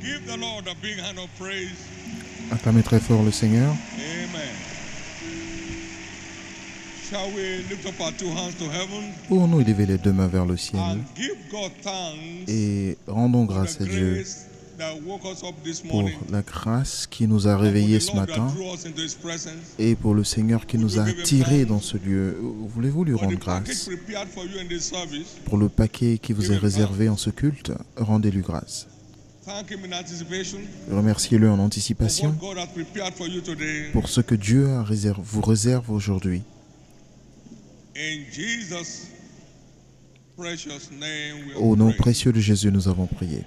Give the Lord a big hand of praise. Acclamez très fort le Seigneur. Amen. Shall we lift up our two hands to heaven Pouvons-nous élever les deux mains vers le ciel and give God thanks et rendons for grâce the à Dieu grace that woke us up this pour morning, la grâce qui nous a and for réveillés the ce Lord that matin drew us into His presence, et pour le Seigneur qui nous a attirés dans ce lieu. Voulez-vous lui for the rendre package grâce prepared for you in this service. pour le paquet qui vous est réservé en ce culte? Rendez-lui grâce. Thank Him in anticipation Remerciez-le en for anticipation what God has prepared for you today. pour ce que Dieu vous réserve aujourd'hui. In Jesus' precious name we Au nom pray. précieux de Jésus, nous avons prié.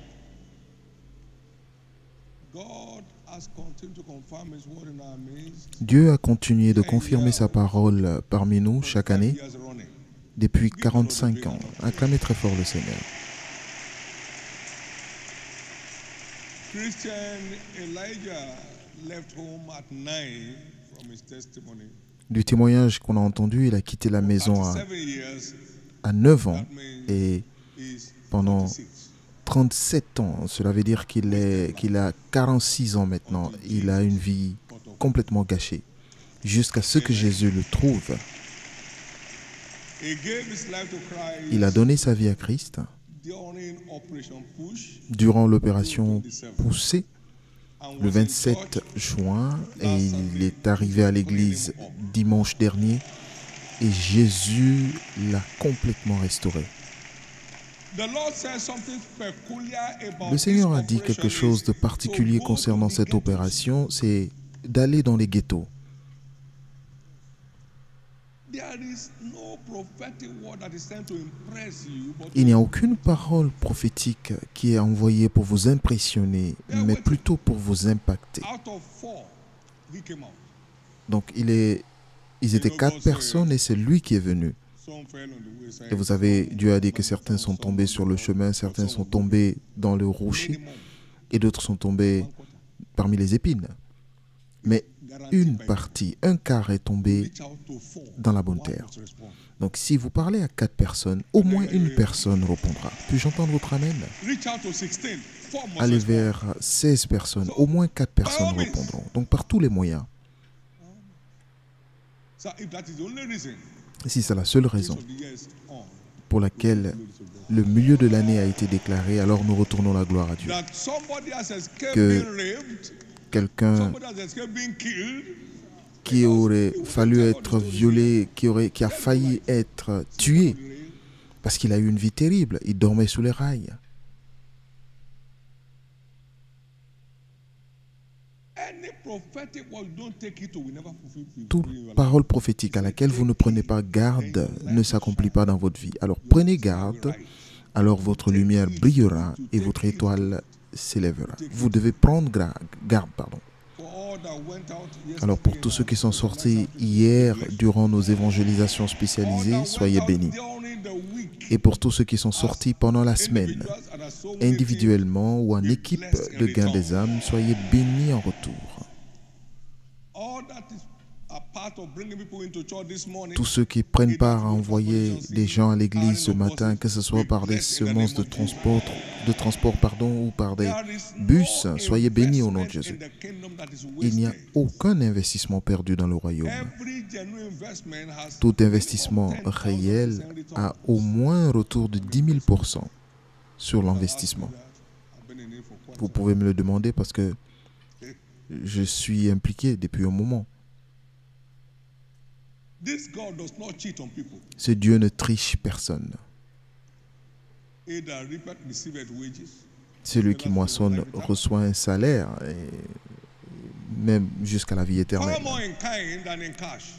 God has continued to confirm His word in our midst. Dieu a continué de confirmer sa parole parmi nous chaque année 5 years running. depuis 45 ans. Acclamez très fort le Seigneur. Christian Elijah left home at 9 from his testimony. Du témoignage qu'on a entendu, il a quitté la maison 37 years, à 9 ans that means et he's pendant 46. 37 ans. Cela veut dire qu'il a 46 ans maintenant. Il a une vie complètement gâchée jusqu'à ce que Jésus le trouve. He gave his life to Christ Il a donné sa vie à Christ during Operation Push durant l'opération 27, Poussée and le was in 27 church juin et il est arrivé à l'église dimanche dernier et Jésus l'a complètement restauré. The Lord said something peculiar about Le Seigneur a this dit quelque operation chose de is particulier to go concernant to the cette ghettos. opération, c'est d'aller dans les ghettos. There is no prophetic word that is sent to impress you, but Il n'y a aucune parole prophétique qui est envoyée pour vous impressionner, mais plutôt pour vous impacter. out of 4, he came out. Donc ils étaient 4 personnes et c'est lui qui est venu. Some fell on the wayside. Et vous savez, Dieu a dit que certains sont tombés sur le chemin, certains sont tombés dans le rocher et d'autres sont tombés parmi les épines. Mais une partie, un quart est tombé Reach out to 4. dans la bonne One terre. must respond. Donc si vous parlez à 4 personnes, au moins une personne répondra. Puis-je entendre votre amen? Reach out to 16. 4 must Allez respond. vers 16 personnes, au moins 4 personnes répondront. Donc par tous les moyens. So if that is the only reason Si c'est la seule raison of the years on, pour laquelle le milieu de l'année a été déclaré, alors nous retournons la gloire à Dieu. that somebody has escaped Que being raped, Quelqu'un somebody has escaped being killed, qui aurait fallu être violé, qui a failli être tué, parce qu'il a eu une vie terrible, il dormait sous les rails. any prophetic word you don't take it to will never fulfill Toute in your life. parole prophétique à laquelle vous ne prenez pas garde ne s'accomplit pas dans votre vie. Alors prenez garde, alors votre lumière brillera et votre étoile s'élèvera. Vous devez prendre garde. For all that went out Alors pour tous ceux qui sont sortis hier durant nos évangélisations spécialisées, soyez bénis. during the week, Et pour tous ceux qui sont sortis pendant la semaine, individuals and as so many individuellement ou en équipe de gain des âmes, soyez bénis en retour. all that is a part of bringing people into church this morning, Tous ceux qui prennent part à envoyer des gens à l'église ce matin, que ce soit par des semences de transport ou par des there is bus, no soyez bénis au nom de investment Jésus. in the kingdom that is Il n'y a wasted. aucun investissement perdu dans le royaume. Every genuine investment has Tout investissement réel a au moins un retour de 10 000% sur l'investissement. I've been in it for quite Vous pouvez me le demander parce que je suis impliqué depuis un moment. This God does not cheat on people. Ce Dieu ne triche personne. He that reapeth receiveth wages. Celui qui moissonne reçoit un salaire, et même jusqu'à la vie éternelle. Far more in kind than in cash.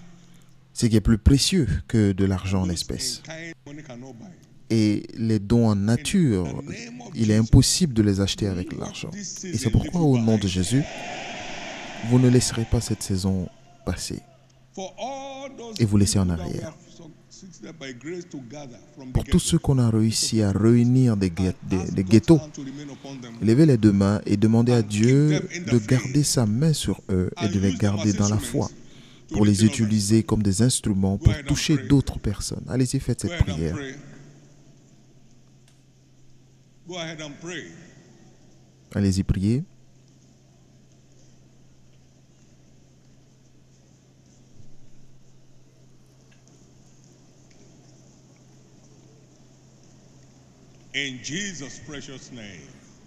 Ce qui est plus précieux que de l'argent en espèces. In kind, money cannot buy. Et les dons en nature, il est impossible de les acheter avec l'argent. Et c'est pourquoi, au nom de Jésus, vous ne laisserez pas cette saison passer For all those et vous laisser en people that we arrière. have succeeded by grace to gather from the Pour tous ghetto, ceux qu'on a réussi à réunir des ask God's ghettos, hand to remain upon them. levez les deux mains et demandez à Dieu de garder sa main sur eux et de les garder dans la foi, pour les utiliser comme des instruments pour toucher d'autres personnes. Allez-y, faites Go cette ahead and prière. pray. Go ahead and pray. Allez-y, priez. In Jesus' precious name.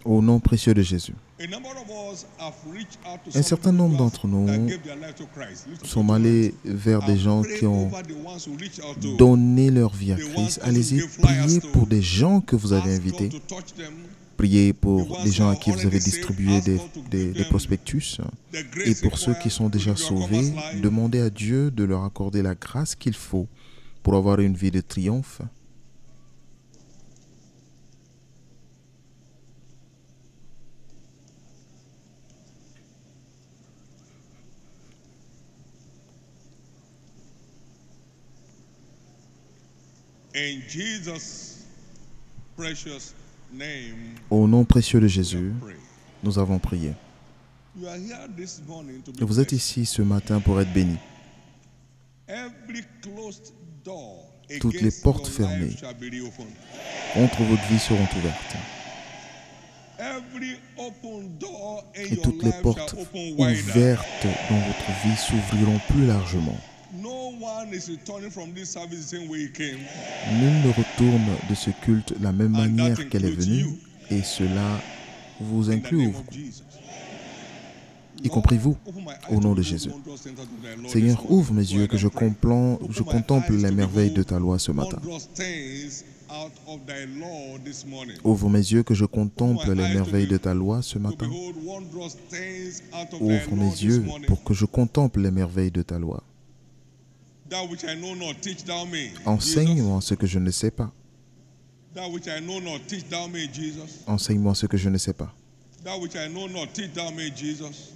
Au nom précieux de Jésus. A number of us have reached out to Un some certain people nombre who d'entre nous that gave their life to Christ. Lift up sont your allés hands. vers des gens Pray qui ont over the ones who reached out to. donné leur vie à Christ. Allez-y, priez pour des gens que vous avez Ask invités. God to touch them. Priez pour les gens à qui vous avez distribué des prospectus. The Et grace pour ceux qui sont déjà sauvés, demandez à Dieu de leur accorder la grâce qu'il faut pour avoir une vie de triomphe. In Jesus' precious name, Au nom précieux de Jésus, pray. nous avons prié. You are here this morning to be Et vous êtes blessed. ici ce matin pour être bénis. Every closed door Toutes les against portes your fermées life shall be reopened. contre votre vie seront ouvertes. Every open door in Et your toutes les life portes shall open wider. ouvertes dans votre vie s'ouvriront plus largement. No one is returning from this service the same way he came. Nul ne retourne de ce culte de la même manière qu'elle est venue, et cela vous In the inclut, name of Jesus. y compris vous, Open my eyes au nom to de the Jésus. wondrous things of thy Lord Seigneur, this morning. ouvre mes Go yeux ahead que and pray. je contemple les merveilles de ta loi ce matin. Wondrous things out of thy law this morning. Ouvre mes yeux que je contemple les merveilles de ta loi ce To matin. behold wondrous things out of thy Ouvre law mes this yeux morning. pour que je contemple les merveilles de ta loi. That which I know not, teach thou me. Enseigne-moi ce que je ne sais pas. That which I know not, teach thou me, Jesus. Enseigne-moi ce que je ne sais pas. That which I know not, teach thou me, Jesus.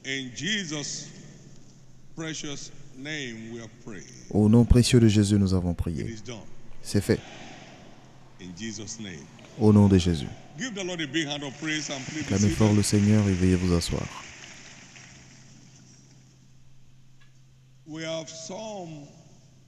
In Jesus' precious name we are praying. Au nom précieux de Jésus, nous avons It prié. is done. C'est fait. In Jesus' name. Au nom de Jésus. Give the Lord a big hand of praise and please be Clamez fort seated. le Seigneur et veuillez vous asseoir. We have some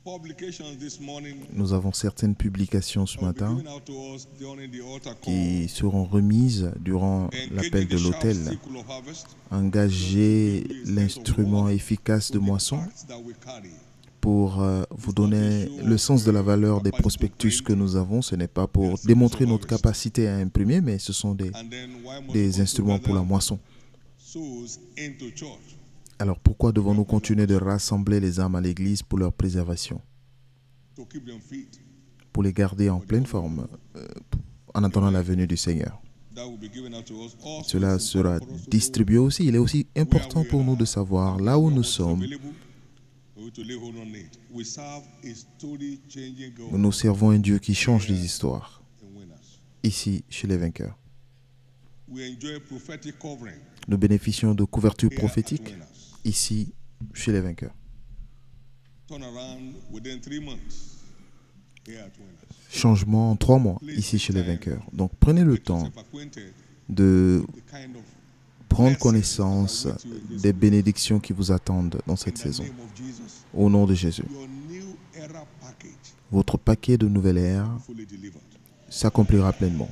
publications this morning Nous avons certaines publications ce that will be matin given out to us during the altar call. qui seront remises durant l'appel Engaging de the sharp l'autel. sickle of harvest. Engagez l'instrument efficace de To the moisson facts that we carry. pour vous donner le sens de la valeur des prospectus que nous avons. Ce n'est pas pour démontrer notre capacité à imprimer, mais ce sont And then why must we des continue instruments to pour la gather moisson. souls into church? Alors pourquoi devons-nous continuer de rassembler les âmes à l'église pour leur préservation, To keep them fit. pour les garder en pleine forme en attendant la venue du Seigneur? That will be given out to us. Also, Cela it's sera important for us to know distribué aussi. Il est aussi important pour nous de savoir là où nous sommes. available. We need to lay hold on it. We serve a story-changing God Nous servons un Dieu qui change les histoires, and winners. ici chez les vainqueurs. We enjoy prophetic covering Nous bénéficions de couverture here at prophétique, Winners. ici chez les vainqueurs. Turn around within 3 months here at Winners. Changement en 3 mois, ici chez les vainqueurs. Donc prenez le Make temps yourself acquainted de the kind of prendre connaissance des bénédictions qui vous attendent dans cette in the saison. name of Jesus. Au nom de Jésus. Your new era package Votre paquet de nouvelle ère fully delivered. s'accomplira pleinement.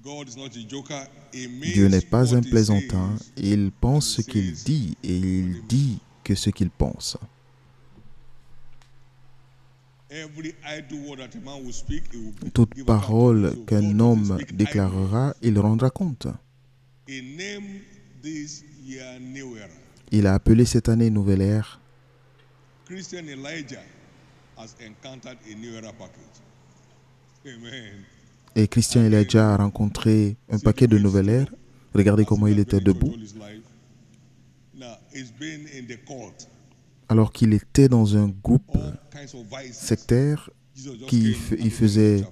God is not a joker. He means Dieu n'est pas what un he plaisantin, says. il pense ce qu'il dit et il dit que ce qu'il pense. Every idle word that a man will speak, he will Toute give account parole of. So qu'un God homme doesn't speak déclarera, il rendra compte. idly. He named this year new era. Il a appelé cette année nouvelle ère. Christian Elijah has encountered a new era package. Amen. Et Christian Elijah a rencontré un paquet de nouvelle ère. Regardez comment il était debout All his life. Now, he's been in the cult. alors qu'il était dans un groupe All kinds of vices. sectaire Jesus just qui came il faisait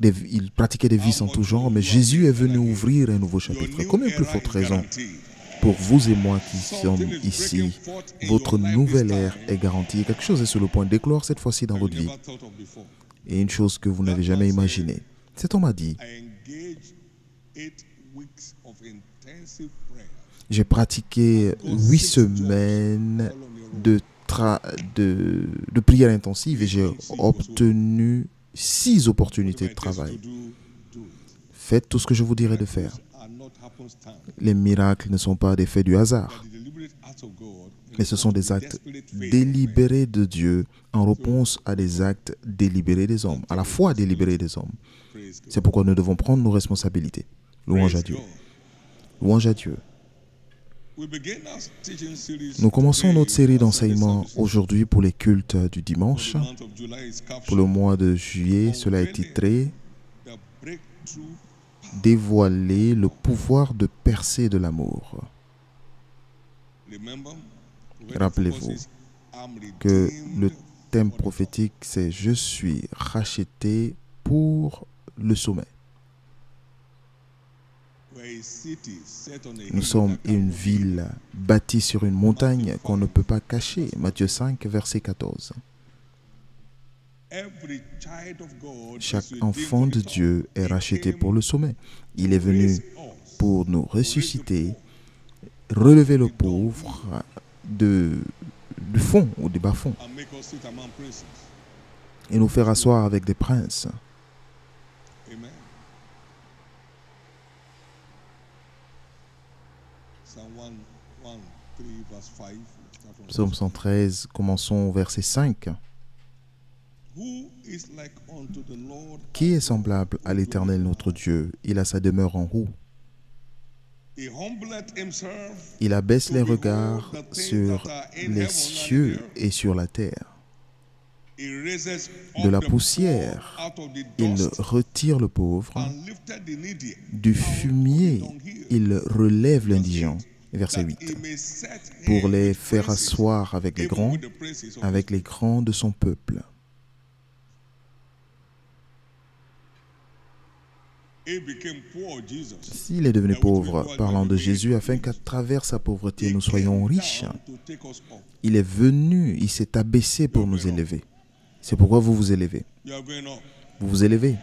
il pratiquait des vices en tout genre, mais Jésus est venu ouvrir un nouveau Your chapitre. new Combien plus era forte is raison guaranteed. pour vous et moi qui sommes Something is ici, breaking forth in votre your life nouvelle this ère time est garantie. Quelque chose est sur le point d'éclore cette fois-ci dans you votre vie. never thought of before. Et une chose que vous n'avez jamais imaginée. Cet homme a dit, I engaged 8 weeks of intensive prayer. j'ai pratiqué 8 semaines de de prière intensive et j'ai obtenu 6 opportunités de travail. Faites tout ce que je vous dirai de faire. Les miracles ne sont pas des faits du hasard, mais ce sont des actes délibérés de Dieu en réponse à des actes délibérés des hommes, à la fois délibérés des hommes. C'est pourquoi nous devons prendre nos responsabilités. Louange à Dieu. Louange à Dieu. Nous commençons notre série d'enseignements aujourd'hui pour les cultes du dimanche. Pour le mois de juillet, cela est titré « Dévoiler le pouvoir de percer de l'amour ». Rappelez-vous que le thème prophétique, c'est « Je suis racheté pour le sommet ». Nous sommes une ville bâtie sur une montagne qu'on ne peut pas cacher. Matthieu 5, verset 14. Chaque enfant de Dieu est racheté pour le sommet. Il est venu pour nous ressusciter, relever le pauvre du fond ou du bas-fond et nous faire asseoir avec des princes. Psaume 113, commençons au verset 5. Qui est semblable à l'Éternel notre Dieu? Il a sa demeure en haut. Il abaisse les regards sur les cieux et sur la terre. De la poussière, il retire le pauvre. Du fumier, il relève l'indigent. Verset 8. Pour les faire asseoir avec les grands de son peuple. S'il est devenu pauvre, parlant de Jésus, afin qu'à travers sa pauvreté, nous soyons riches, il est venu, il s'est abaissé pour nous élever. C'est pourquoi vous vous élevez. Vous vous élevez.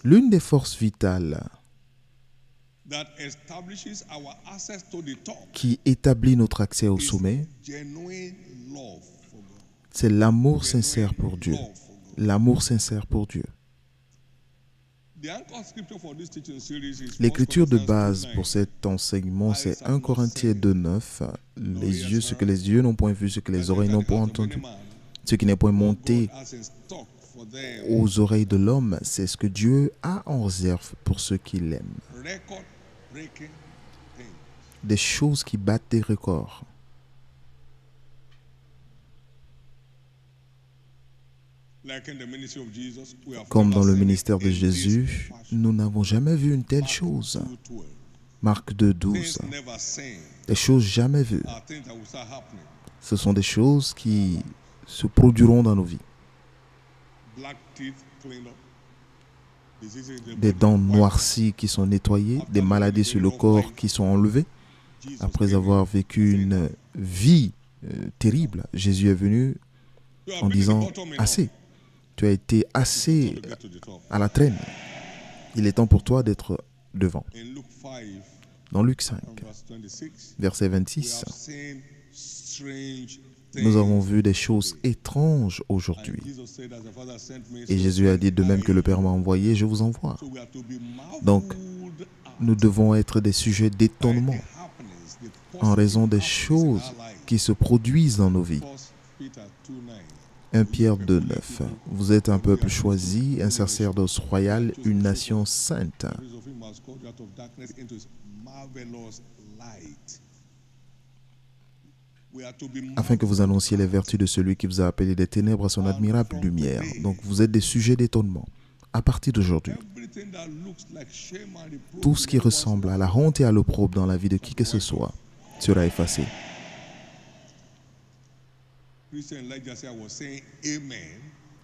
L'une des forces vitales qui établit notre accès au sommet, c'est l'amour sincère pour Dieu. L'amour sincère pour Dieu. L'écriture de base pour cet enseignement, c'est 1 Corinthiens 2,9. Ce que les yeux n'ont point vu, ce que les oreilles n'ont point entendu, ce qui n'est point monté aux oreilles de l'homme, c'est ce que Dieu a en réserve pour ceux qui l'aiment. Des choses qui battent des records. Comme dans le ministère de Jésus, nous n'avons jamais vu une telle chose. Marc 2,12. Des choses jamais vues. Ce sont des choses qui se produiront dans nos vies. Des dents noircies qui sont nettoyées, des maladies sur le corps qui sont enlevées. Après avoir vécu une vie terrible, Jésus est venu en disant « Assez, tu as été assez à la traîne. Il est temps pour toi d'être devant. » Dans Luc 5, verset 26, nous avons vu des choses étranges aujourd'hui. Et Jésus a dit, de même que le Père m'a envoyé, je vous envoie. Donc, nous devons être des sujets d'étonnement en raison des choses qui se produisent dans nos vies. 1 Pierre 2,9. Vous êtes un peuple choisi, un sacerdoce royal, une nation sainte. Afin que vous annonciez les vertus de celui qui vous a appelé des ténèbres à son admirable lumière. Donc vous êtes des sujets d'étonnement. À partir d'aujourd'hui, tout ce qui ressemble à la honte et à l'opprobre dans la vie de qui que ce soit sera effacé.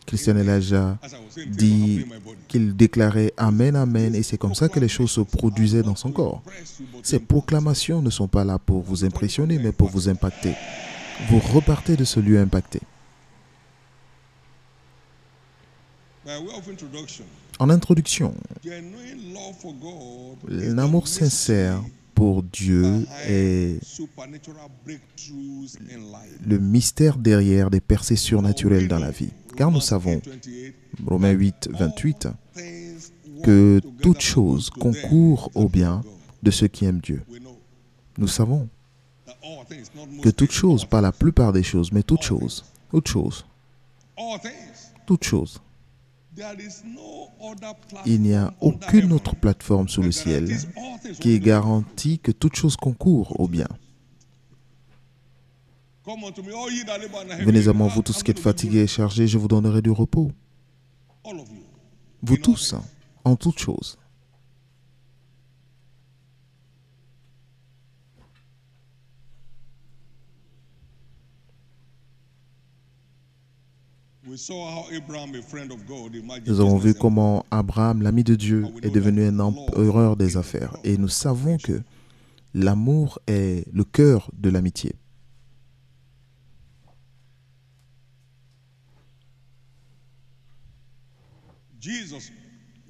Christian Elijah dit qu'il déclarait « Amen, Amen » et c'est comme ça que les choses se produisaient dans son corps. Ces proclamations ne sont pas là pour vous impressionner, mais pour vous impacter. Vous repartez de ce lieu impacté. En introduction, l'amour sincère pour Dieu est behind supernatural breakthroughs in life. le mystère derrière des percées surnaturelles dans la vie. Car nous savons, 28, Romains 8, 28, things que work toute together chose for good to them concourt that au love bien God. de ceux qui aiment Dieu. We know Nous savons that all things, not que most toute things, chose, all pas la things, plupart des choses, mais toute chose, toute chose, all things. toute chose. There is no other Il n'y a platform under aucune heaven autre plateforme sous le that ciel guarantees all things qui work together. garantit que toute chose concourt au bien. Come unto me, all ye that labor and are heavy Venez à laden. moi, I'm vous tous qui êtes going to give fatigués et chargés, je vous donnerai du repos. you all of you. Vous In all tous, things. en toutes choses. We saw how Abraham, a friend of God, imagined Nous avons vu business comment Abraham, l'ami de Dieu, est devenu un empereur des affaires. Et nous savons que l'amour est le cœur de l'amitié. Jesus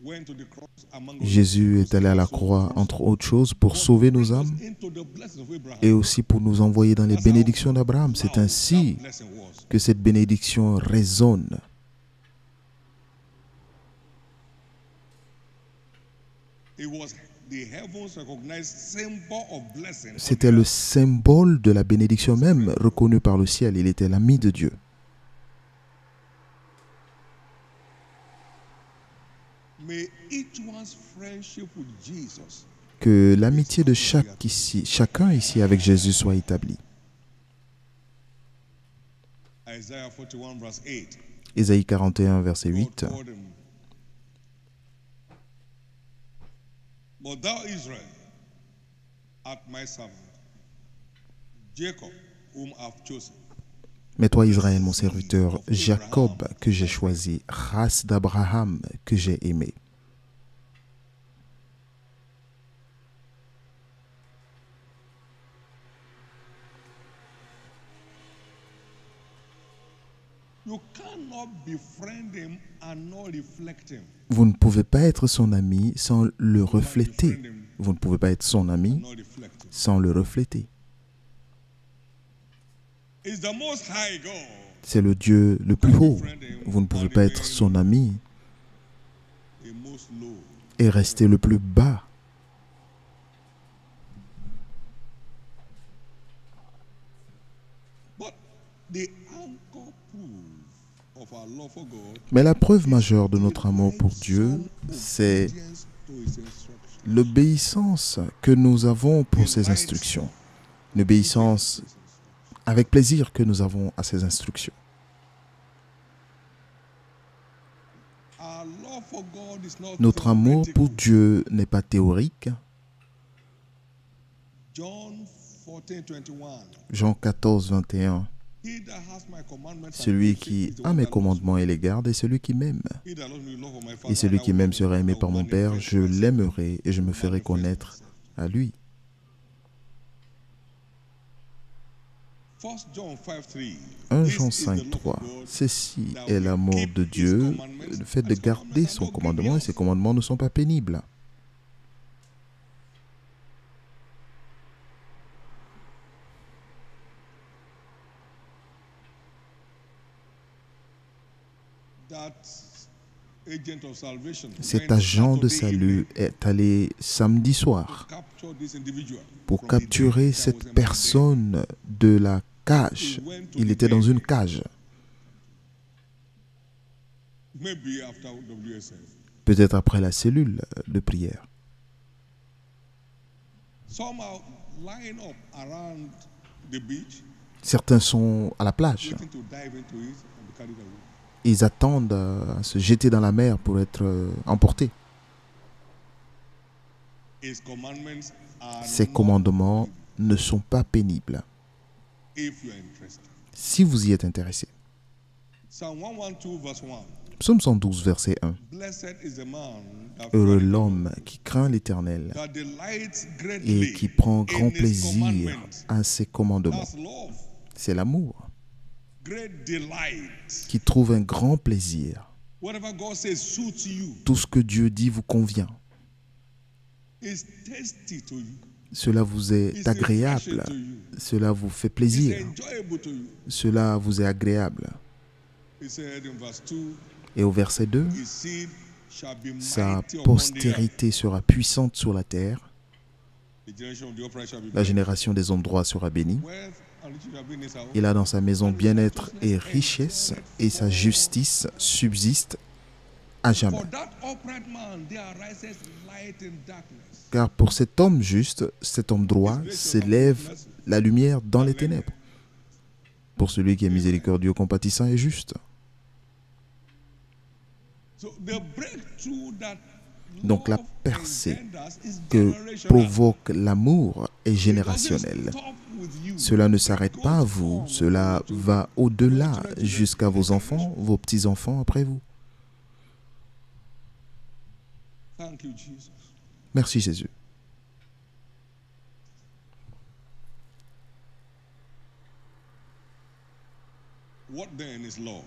went to the cross among Jésus est allé à la croix, entre autres choses, pour sauver nos âmes into the blessings of Abraham. et aussi pour nous envoyer dans les bénédictions d'Abraham. C'est ainsi That blessing was. que cette bénédiction résonne. It was the heavens recognized symbol of blessing. C'était le symbole de la bénédiction même reconnu par le ciel. Il était l'ami de Dieu. May each one's friendship with Jesus Que l'amitié de chacun ici avec Jésus soit établie. Isaiah 41 verse 8. Ésaïe 41, verset 8. God called him. But thou Israel art my servant, Jacob whom I have chosen. Mais toi Israël, mon serviteur, Jacob que j'ai choisi, race d'Abraham que j'ai aimé. You cannot befriend him and not reflect him. Vous ne pouvez pas être son ami sans le refléter. Vous ne pouvez pas être son ami Not reflect him. sans le refléter. It's the most high God. C'est le Dieu le plus haut. Vous ne pouvez pas être son ami The most low. et rester le plus bas. But the anchor proof of our love for God Mais la preuve majeure de notre amour pour Dieu, c'est obedience to his instruction. l'obéissance que nous avons pour ses instructions. L'obéissance avec plaisir que nous avons à ses instructions. Our love for God is not Notre amour pour theoretical. Dieu n'est pas théorique. John 14:21. Jean 14, 21. He that has my commandments and Celui keeps it qui is the a one mes that loves me. commandements et les garde est celui qui m'aime. He that loves me, love of my Father, Et celui and I qui will m'aime love sera him, aimé I par will mon Père. manifest Je myself. l'aimerai et je me ferai connaître à lui. 1 John 5:3. 1 This Jean is the 5, love of 3. God, Ceci that est we l'amour keep de his Dieu, commandments, le fait and de his garder commandments son are not commandement, et grievous. ses commandements ne sont pas pénibles. That agent of salvation Cet went agent de Saturday salut evening est allé samedi soir to capture this individual pour from the capturer death that was cette in my personne de la cage. Il était dans une cage. den. Maybe after WSF. Peut-être après la cellule de prière. Some are lying up around the beach, Certains sont à la plage. waiting to dive into it and be carried away. Ils attendent à se jeter dans la mer pour être emportés. His commandments are Ces not commandements ne sont pas pénibles. if you are interested. Si vous y êtes intéressé. Psalm 112 verse 1. Psaume 112, verset 1. Blessed is the man that Heureux feareth the l'homme Lord, qui craint l'Éternel that delights et greatly qui prend in grand his plaisir commandments. à ses commandements. That's love. C'est l'amour Great delight. qui trouve un grand plaisir. Whatever God says suits you. Tout ce que Dieu dit vous convient. Is tasty to you. cela vous est It's agréable, refreshing to you. cela vous fait It's plaisir, enjoyable to you. cela vous est agréable. He said in verse 2, Et au verset 2, his seed shall be sa mighty upon the earth. postérité sera puissante sur la terre, The generation of the upright shall be la blessed. génération des hommes droits sera bénie. Wealth and riches shall be in his house. Il a dans sa maison bien-être et richesse, et sa justice subsiste à jamais. For that upright man there arises light in darkness. Car pour cet homme juste, cet homme droit, s'élève la lumière dans les ténèbres. Pour celui qui est miséricordieux, compatissant et juste. So the breakthrough that Donc la love percée engenders is que generational. provoque l'amour est It doesn't générationnel. stop with you. Cela ne s'arrête It pas à goes vous, on cela to va au-delà your children, jusqu'à vos enfants, vos petits-enfants après vous. Thank you, Jesus. Merci Jésus. What then is love?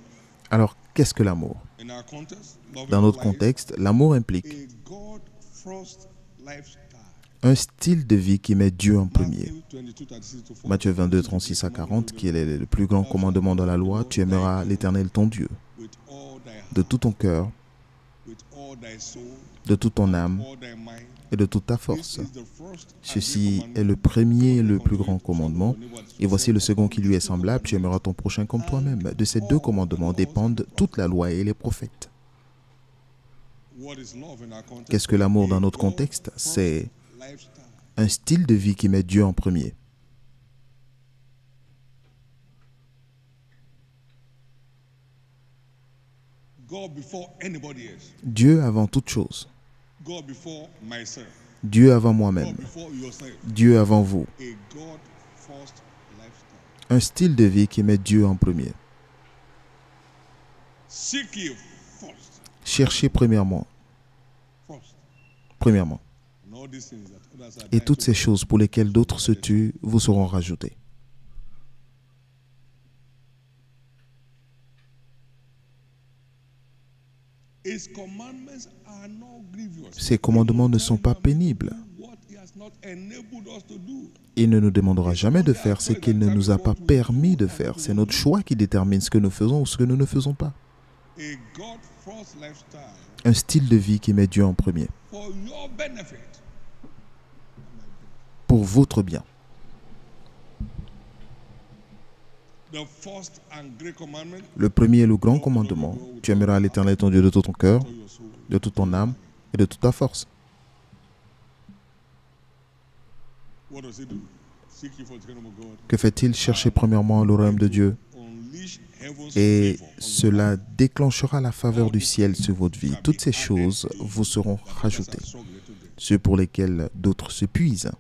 Alors, qu'est-ce que l'amour? In our context, love Dans notre implies contexte, l'amour implique a God-first lifestyle. un style de vie qui met Dieu en premier. Matthew 22, 36 to 40. Matthieu 22, 36 à 40, qui est le plus grand commandement dans la loi, tu aimeras l'Éternel ton Dieu, With all thy heart, de tout ton cœur, with all thy soul, de toute ton âme all thy mind. et de toute ta This force. is the first and Ceci great est le premier et le plus grand commandement, et voici le second qui lui est semblable, tu aimeras ton prochain comme toi-même. De ces deux commandements dépendent toute la loi et les prophètes. What is love in our context? Qu'est-ce que l'amour dans notre contexte? C'est Lifestyle. un style de vie qui met Dieu en premier. God before anybody else. Dieu avant toute chose. God before myself. Dieu avant God moi-même. before yourself. Dieu avant vous. A God first lifestyle. Un style de vie qui met Dieu en premier. Seek ye first. Cherchez premièrement. First. Premièrement. And all these things that others are Et dying toutes to ces do. choses pour lesquelles d'autres se tuent vous seront rajoutées. His commandments are not grievous. Ces commandements ne sont pas pénibles. What he has not enabled us to do. Il ne nous demandera jamais de faire ce qu'il ne nous a pas permis de faire. C'est notre choix qui détermine ce que nous faisons ou ce que nous ne faisons pas. A God first lifestyle Un style de vie qui met Dieu en premier. for your benefit. Pour votre bien. The first and great commandment, Le premier et le grand commandement, tu aimeras l'Éternel ton Dieu de tout ton cœur, to your soul. de toute ton âme et de toute ta force. What does he do? Seek ye first the kingdom of God. Que fait-il? Chercher premièrement le royaume de Dieu Unleash heaven's et favor on cela déclenchera la faveur du ciel sur votre vie. Toutes ces choses vous seront others rajoutées, are struggling to get. ceux pour lesquels d'autres se puisent.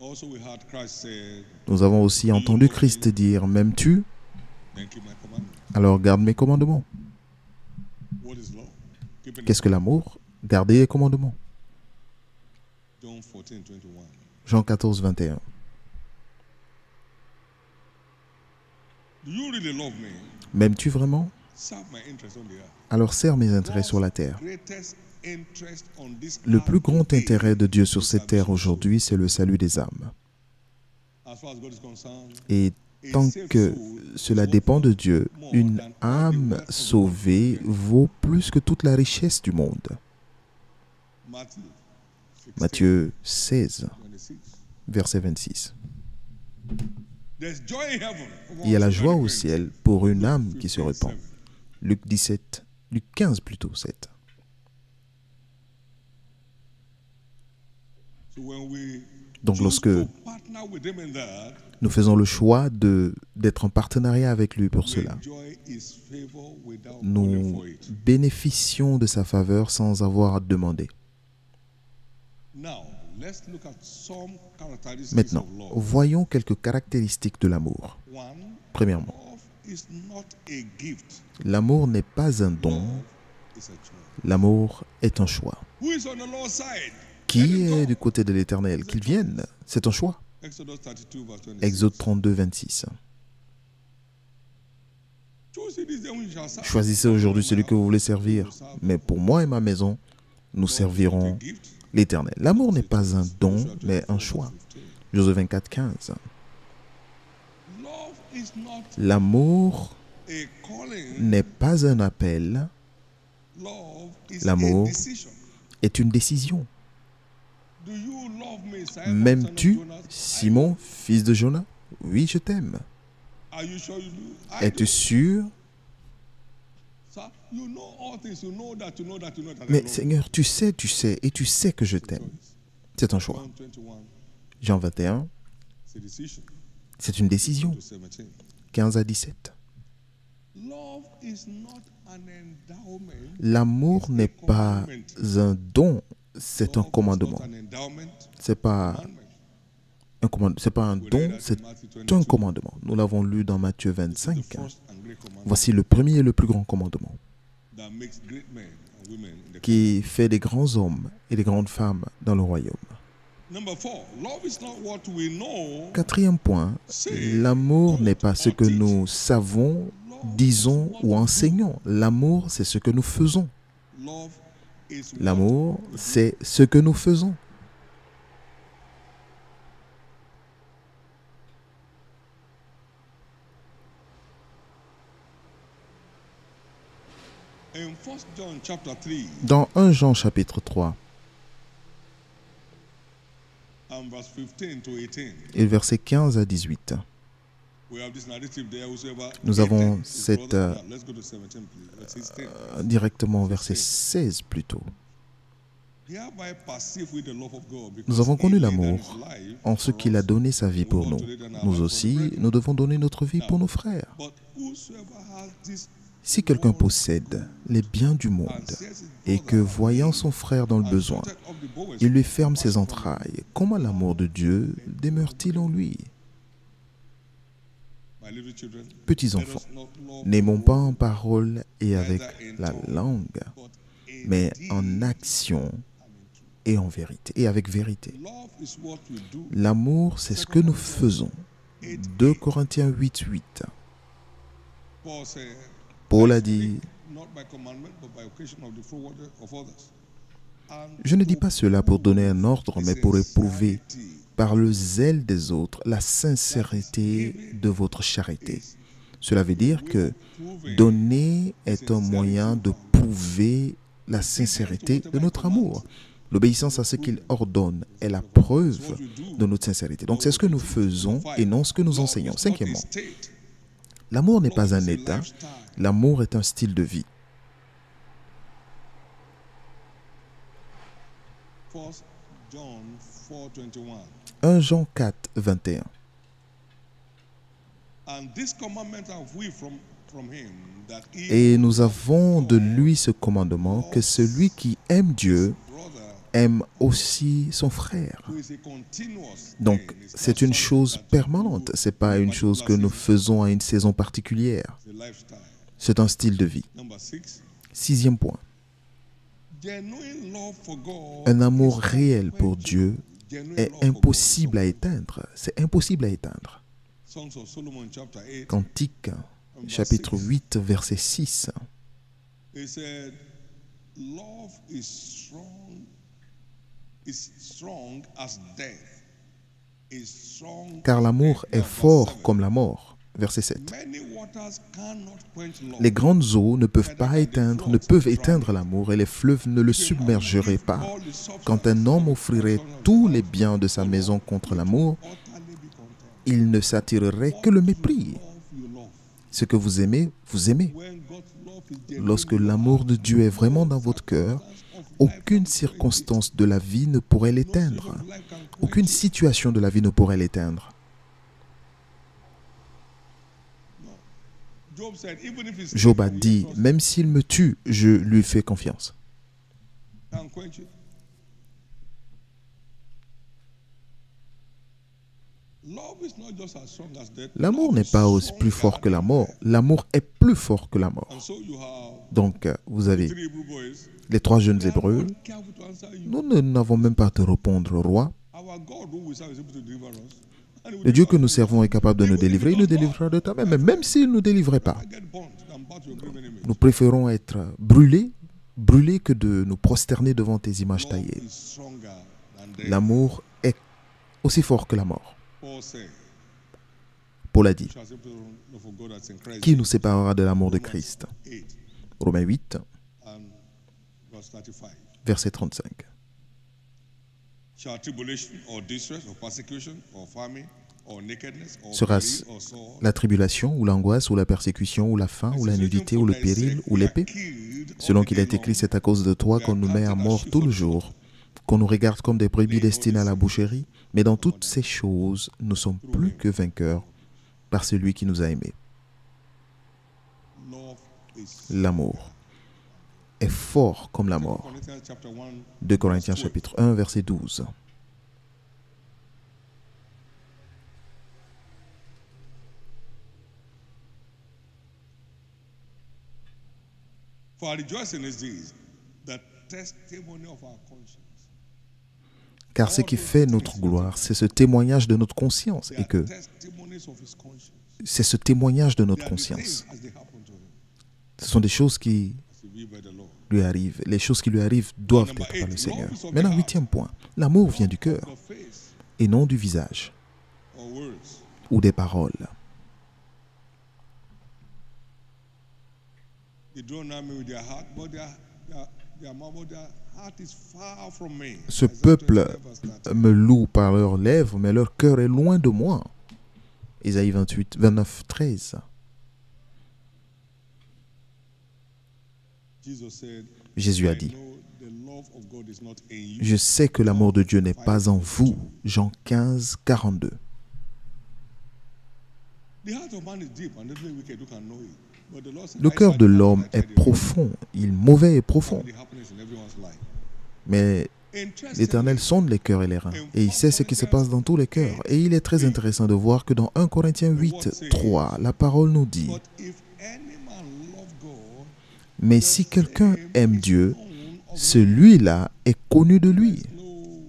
Also, we heard Christ say, Nous avons aussi entendu Christ dire, m'aimes-tu? then keep my commandment. Alors garde mes commandements. What is love? Keeping Qu'est-ce que l'amour? Garder les commandements. John 14, 21. Jean 14, 21. Do you really love me? M'aimes-tu vraiment? Serve my interest on the earth. Alors serre mes intérêts sur la terre. Greatest interest on this Le earth plus grand today intérêt de Dieu sur is cette terre salvation. aujourd'hui, c'est le salut des âmes. As far as God is concerned, Et tant que cela dépend de Dieu, une âme sauvée vaut plus que toute la richesse du monde. Matthew 16, Matthieu 16, 26. verset 26. There's joy in heaven. Il y a la joie au ciel pour une âme qui se répand. Luc 17, Luc 15 plutôt, 7. So when we Donc choose lorsque to partner with him in that, nous faisons le choix d'être en partenariat avec lui pour we cela, enjoy his favor without calling nous for it. bénéficions de sa faveur sans avoir à demander. Now, let's look at some characteristics Maintenant, of love. voyons quelques caractéristiques de l'amour. One, Premièrement, love is not a gift. l'amour n'est pas un don, Love is a choice. l'amour est un choix. Who is on the Lord's side? Qui est du côté de l'Éternel? Qu'il vienne, c'est un choix. Exodus 32, verse 26. Exode 32, 26. Choose ye this day whom you shall serve. Choisissez aujourd'hui celui que vous voulez servir. Mais pour moi et ma maison, nous servirons l'Éternel. L'amour n'est pas un don, mais un choix. Josué 24, 15. L'amour n'est pas un appel, l'amour est une décision. M'aimes-tu, Simon, fils de Jonas? Oui, je t'aime. Es-tu sûr? Mais Seigneur, tu sais, et tu sais que je t'aime. C'est un choix. Jean 21, c'est une décision. 15 à 17. L'amour n'est pas un don, c'est un commandement. C'est pas un don, c'est un commandement. Nous l'avons lu dans Matthieu 25. Voici le premier et le plus grand commandement qui fait des grands hommes et des grandes femmes dans le royaume. Quatrième point, l'amour n'est pas ce que nous savons, disons ou enseignons. L'amour, c'est ce que nous faisons. L'amour, c'est ce que nous faisons. Dans 1 Jean chapitre 3, et versets 15 à 18, nous avons cette directement au verset 16 plutôt. Nous avons connu l'amour en ce qu'il a donné sa vie pour nous. Nous aussi, nous devons donner notre vie pour nos frères. Si quelqu'un possède les biens du monde et que, voyant son frère dans le besoin, il lui ferme ses entrailles, comment l'amour de Dieu demeure-t-il en lui? Petits enfants, n'aimons pas en parole et avec la langue, mais en action et en vérité, et avec vérité. L'amour, c'est ce que nous faisons. 2 Corinthiens 8, 8. Paul a dit, je ne dis pas cela pour donner un ordre, mais pour éprouver par le zèle des autres la sincérité de votre charité. Cela veut dire que donner est un moyen de prouver la sincérité de notre amour. L'obéissance à ce qu'il ordonne est la preuve de notre sincérité. Donc c'est ce que nous faisons et non ce que nous enseignons. Cinquièmement, l'amour n'est pas un état, l'amour est un style de vie. 1 Jean 4, 21. Et nous avons de lui ce commandement, que celui qui aime Dieu aime aussi son frère. Donc, c'est une chose permanente. Ce n'est pas une chose que nous faisons à une saison particulière. C'est un style de vie. Sixième point. Un amour réel pour Dieu est impossible à éteindre. C'est impossible à éteindre. Cantique, chapitre 8, verset 6. Car l'amour est fort comme la mort. Verset 7. Les grandes eaux ne peuvent éteindre l'amour et les fleuves ne le submergeraient pas. Quand un homme offrirait tous les biens de sa maison contre l'amour, il ne s'attirerait que le mépris. Ce que vous aimez, vous aimez. Lorsque l'amour de Dieu est vraiment dans votre cœur, aucune circonstance de la vie ne pourrait l'éteindre. Aucune situation de la vie ne pourrait l'éteindre. Job a dit, même s'il me tue, je lui fais confiance. L'amour n'est pas aussi plus fort que la mort. L'amour est plus fort que la mort. Donc, vous avez les 3 jeunes Hébreux. Nous n'avons même pas à te répondre, roi. Le Dieu que nous servons est capable de nous délivrer. Il nous délivrera de ta main. Mais même s'il ne nous délivrait pas, nous préférons être brûlés brûler que de nous prosterner devant tes images Love taillées. is stronger than death. L'amour est aussi fort que la mort. Paul said, Paul a dit, shall say, "No, for God that's in Christ qui nous Jesus." séparera de l'amour de Romans Christ? 8 Romains 8, and verse 35. verset 35. Shall tribulation or distress or persecution or famine or nakedness or Sera-ce peril or sword? la tribulation, ou l'angoisse, ou la persécution, ou la faim, ou la nudité, ou le péril, ou l'épée? Selon qu'il est écrit, c'est à cause de toi qu'on nous met à mort tout le jour, qu'on nous regarde comme des brebis destinées à la boucherie, mais dans toutes ces choses, nous sommes plus que vainqueurs par celui qui nous a aimés. Love is L'amour est fort comme la mort. Corinthians chapter 1. 2 Corinthiens chapitre 1, verset 12. For I rejoice in these days, the testimony of our conscience. Car ce qui fait notre gloire, c'est ce témoignage de notre conscience, They et are que testimonies of his conscience. c'est ce témoignage de They notre are the things conscience. as they happen to him, Ce sont des choses qui as he will by the Lord. lui arrivent. Les choses qui lui arrivent doivent être par le Seigneur. Maintenant, 8e point. L'amour vient du cœur The face et non du visage or words. ou des paroles. They draw nigh me with their heart, but their mouth, but their heart is far from me. Ce Isaiah peuple 29 verse 30. me loue par leurs lèvres, mais leur cœur est loin de moi. Ésaïe 29, 13. Jesus said, Jésus a I dit, know the love of God is not in you. je sais que l'amour de Dieu n'est pas en vous. Jean 15, 42. The heart of man is deep and every wicked who can know it. But the Lord said, Le I cœur search de the heart l'homme and I est try the profond, il est mauvais et profond. the happiness in everyone's life. Mais l'Éternel sonde les cœurs et les reins, et il sait ce qui se passe dans tous les cœurs. Et il est très intéressant de voir que dans 1 Corinthiens 8, 3, la parole nous dit, But if any man love God, mais si quelqu'un aime Dieu, celui-là est connu de lui. no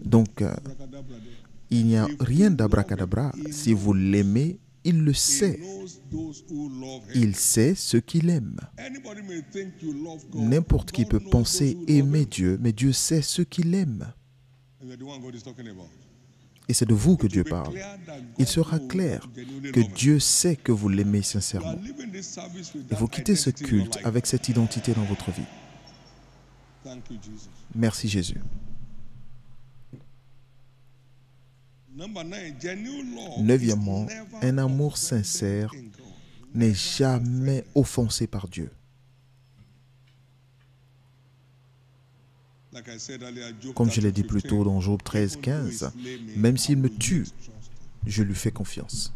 Donc, abracadabra there. il n'y a rien d'abracadabra. Si vous l'aimez, il le He sait. knows those who love him. Il sait ceux qu'il aime. Anybody may think you love God. N'importe qui God peut knows penser those who love aimer him. Dieu, mais Dieu sait ceux qu'il aime. And you're the one God is talking about. Et c'est de vous que It Dieu will be parle. clear that Il God sera knows clair that you genuinely que love him. Dieu sait que vous l'aimez You sincèrement. are living this service with Et that vous quittez ce identity in your culte life. avec cette identité dans votre vie. Thank you, Jesus. Merci Jésus. Number 9, genuine love Neuvièmement, is never un amour offended sincère in God. n'est jamais offensé par Dieu. Like I said earlier, Job Comme je l'ai dit 13, plus tôt dans Job 13, even though he 15, slay me, même I s'il me will tue, yet trust him. je lui fais confiance.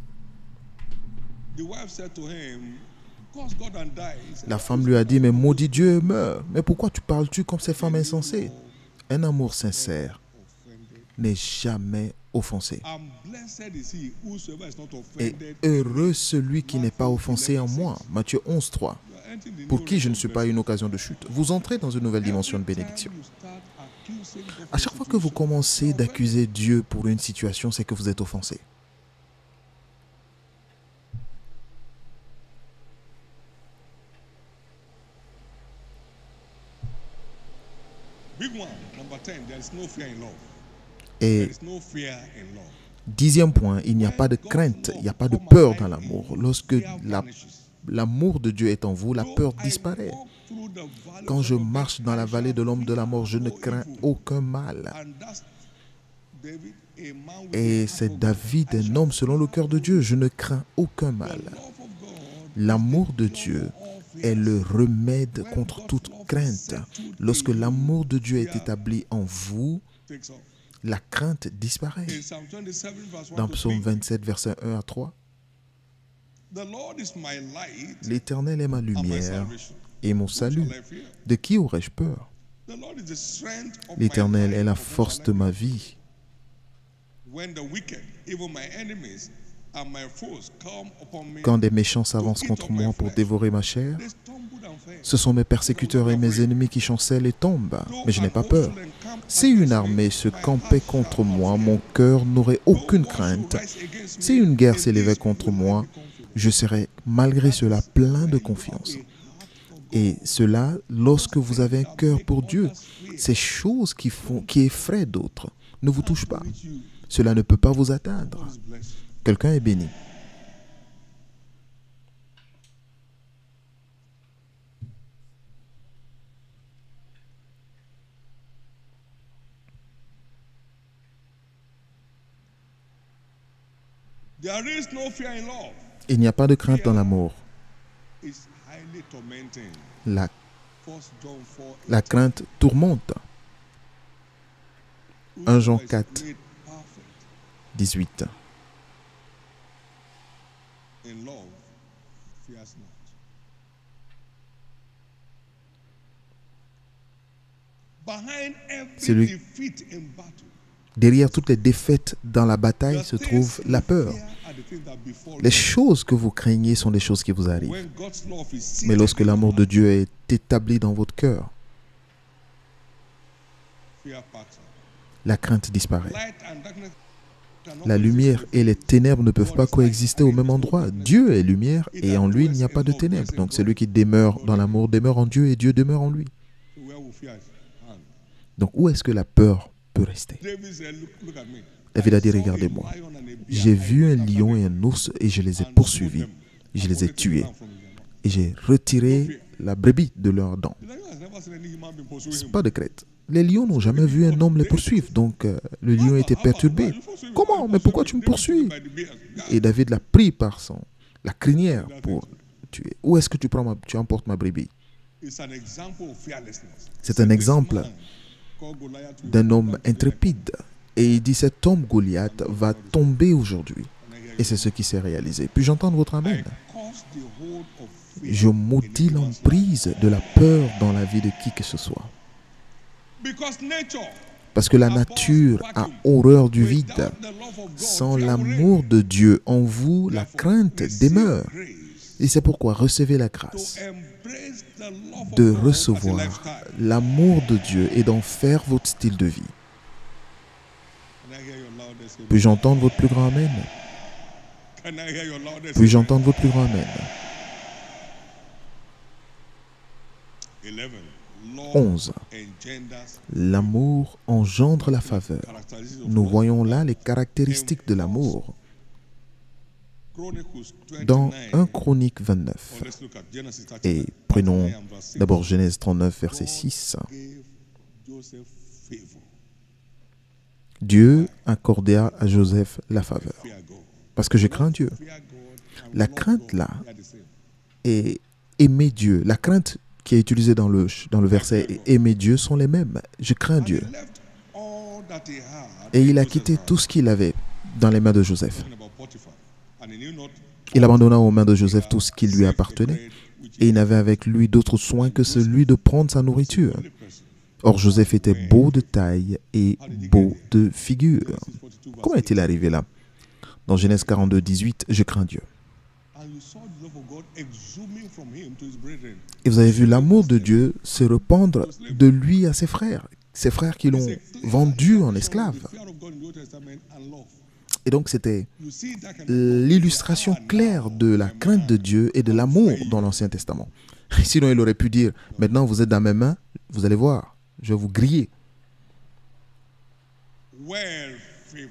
The wife said to him, curse God and die. He said, La femme lui a dit, mais maudit Dieu et meurs. Mais pourquoi tu parles-tu comme ces femmes insensées? Un amour sincère offended. n'est jamais offensé. And blessed is he whosoever is not Et offended. heureux celui qui n'est pas offensé en moi. Matthieu 11, 3. You are entering the Pour new qui je realm ne of suis pas une occasion de chute. Vous entrez dans une nouvelle dimension de bénédiction. Every time you start accusing God À for chaque fois que vous situation, commencez d'accuser Dieu pour une situation, c'est que vous êtes offensé. big one, number 10, there is no fear in love. Et There is no fear in love. 10e point, il n'y a pas de crainte, il n'y a pas de peur dans l'amour. Lorsque l'amour de Dieu est en vous, la peur disparaît. Quand je marche dans la vallée de l'ombre de la mort, je ne crains aucun mal. Et c'est David, un homme selon le cœur de Dieu, je ne crains aucun mal. L'amour de Dieu est le remède contre toute crainte. Lorsque l'amour de Dieu est établi en vous, la crainte disparaît. Dans Psaume 27, versets 1 à 3, l'Éternel est ma lumière et mon salut. De qui aurais-je peur? L'Éternel est la force de ma vie. Quand des méchants s'avancent contre moi pour dévorer ma chair, ce sont mes persécuteurs et mes ennemis qui chancellent et tombent, mais je n'ai pas peur. Si une armée se campait contre moi, mon cœur n'aurait aucune crainte. Si une guerre s'élevait contre moi, je serais malgré cela plein de confiance. Et cela, lorsque vous avez un cœur pour Dieu, ces choses qui effraient d'autres ne vous touchent pas. Cela ne peut pas vous atteindre. Quelqu'un est béni. There is no fear in love. Il n'y a pas de crainte dans l'amour. It's highly tormenting. La, 1 John 4, la crainte tourmente. 1 Jean 4, 18. In love, fears not. Behind Celui- every defeat in battle, Derrière toutes les défaites dans la bataille se trouve la peur. Les choses que vous craignez sont des choses qui vous arrivent. when God's love is seated Mais lorsque in your l'amour de heart, Dieu est établi dans votre cœur, fear parts. la crainte disparaît. Light and darkness cannot La lumière et les ténèbres ne peuvent pas coexister au même endroit. Dieu est lumière et en lui il n'y a pas de ténèbres. Donc celui qui demeure dans l'amour demeure en Dieu et Dieu demeure en lui. So where will fear stand? Donc où est-ce que la peur peut rester? David said, look at me. David a dit, I saw a regardez-moi. lion and a bear. J'ai vu un I lion captured et them un ours et je les ai and poursuivis. smote them. Je les ai According to the tués lamb from his mouth. et j'ai retiré la brebis de leurs dents. The lion has never seen any human being pursuing C'est him. pas de crête. Les lions n'ont jamais vu un homme les poursuivre, donc le lion était perturbé. Comment? Mais pourquoi tu me poursuis? Et David l'a pris par la crinière pour tuer. Où est-ce que tu emportes ma brebis? It's an example of fearlessness. C'est un exemple Called Goliath will d'un come homme down to intrépide. Et il dit, cet homme Goliath va tomber aujourd'hui. Et c'est ce qui s'est réalisé. Puis j'entends votre amen. cause the hold of fear Je maudis l'emprise de la peur dans la vie de qui que ce soit. because nature, Parce que la nature a horreur du vide. without the love of God, Sans fear will l'amour de Dieu en vous, la crainte receive demeure. grace Et c'est pourquoi recevez la to grâce embrace the love de of God as a recevoir lifestyle. l'amour de Dieu et d'en faire votre style de vie. Can I hear your loudest amen? Puis-je entendre votre plus grand amen? Can I hear your loudest Puis-je amen? entendre votre plus grand amen? 11. Love 11. engenders L'amour engendre la faveur. characteristics of Nous love. voyons là les caractéristiques de l'amour Chronicles dans 29. 1 Chronique 29. Or let's look at Genesis 39. Et prenons 39 and verse 6. d'abord Genèse 39, verset 6. Gave Joseph favor. Dieu accorda à Joseph la faveur. Fear God. Parce que je crains Dieu. Fear God and La love crainte God, là they are the same. et aimer Dieu. La crainte qui est utilisée dans le verset et aimer Dieu sont les mêmes. Je crains And Dieu. he left all that he had Et il a in Joseph's quitté hand. tout ce qu'il avait dans les mains de Joseph. Talking about Potiphar. And he knew not Il abandonna aux mains de Joseph tout ce qui lui appartenait. Et il n'avait avec lui d'autre soin que celui de prendre sa nourriture. only person. Or Joseph était beau de taille et beau de figure. 42 verse Comment est-il arrivé là? Dans Genèse 42, 18, je crains Dieu. And you saw the love of God exhuming from him to his brethren. Et vous avez vu l'amour de Dieu se répandre de lui à ses frères qui l'ont vendu en esclave. The fear of God in the Old Testament and love. Et donc c'était You see that kind of l'illustration claire de la crainte de Dieu et de l'amour dans l'Ancien Testament. Sinon, il aurait pu dire, maintenant vous êtes dans mes mains, vous allez voir, je vais vous griller. well favor.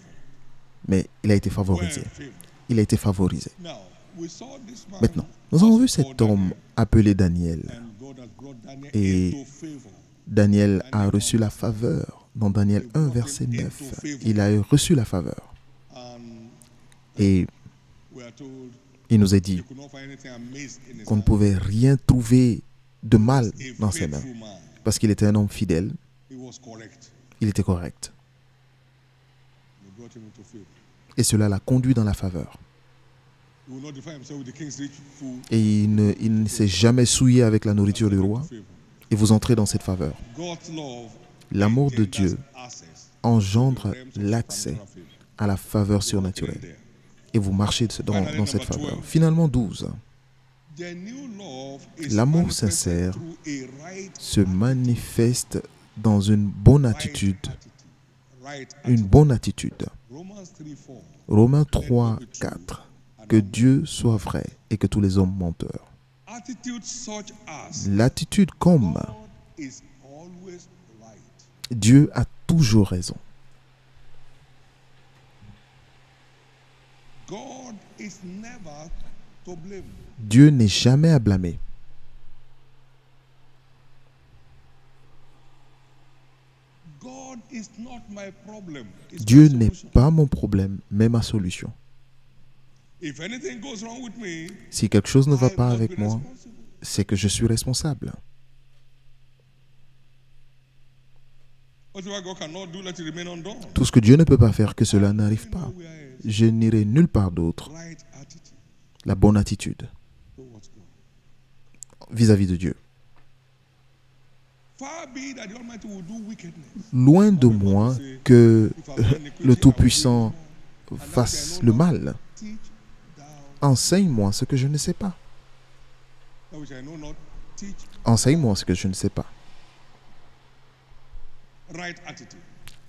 Mais il a été favorisé. Well favor. Il a été favorisé. Now, we saw this man Maintenant, nous avons vu was cet called homme Daniel, appelé Daniel. and God has brought Daniel Et into favor. Daniel a reçu la faveur. Dans Daniel 1, verset 9, il a reçu la faveur. And Et we are told il nous a dit you could not find anything amiss in his qu'on ne hand. pouvait rien trouver de mal A dans ses mains. faithful man. Parce qu'il était un homme fidèle, He was correct. il était correct. They brought him into favor. Et cela l'a conduit dans la faveur. He will not define himself with the king's rich food. Et il ne s'est jamais souillé avec la nourriture du roi. Favor. Et vous entrez dans cette faveur. God's love L'amour de engenders Dieu access engendre to the realms of l'accès supernatural favor. à la faveur Walking surnaturelle. there. Et vous marchez dans cette faveur. Finalement, 12. Genuine love is L'amour manifested sincère through a right se manifeste dans une bonne attitude. right Une attitude. bonne attitude. Romans 3:4. Romains 3, 4. Que Dieu soit vrai et que tous les hommes menteurs. attitude such as L'attitude comme God is always right. Dieu a toujours raison. God is never to blame. Dieu n'est jamais à blâmer. God is not my problem. It's Dieu my n'est solution. pas mon problème, mais ma solution. If anything goes wrong with me, Si quelque chose ne va I pas must avec be moi, responsible. c'est que je suis responsable. Whatever God cannot do, let it remain undone. Tout ce que Dieu ne peut pas faire, que cela n'arrive pas. Nowhere else. Je n'irai nulle part d'autre. Right attitude La bonne attitude towards God. vis-à-vis de Dieu. Far be it that the Almighty will do wickedness. Loin de moi que le Tout-Puissant fasse le mal. Teach thou Enseigne-moi ce que je ne sais pas. that which I know not. Teach Enseigne-moi ce que je ne sais pas. right attitude.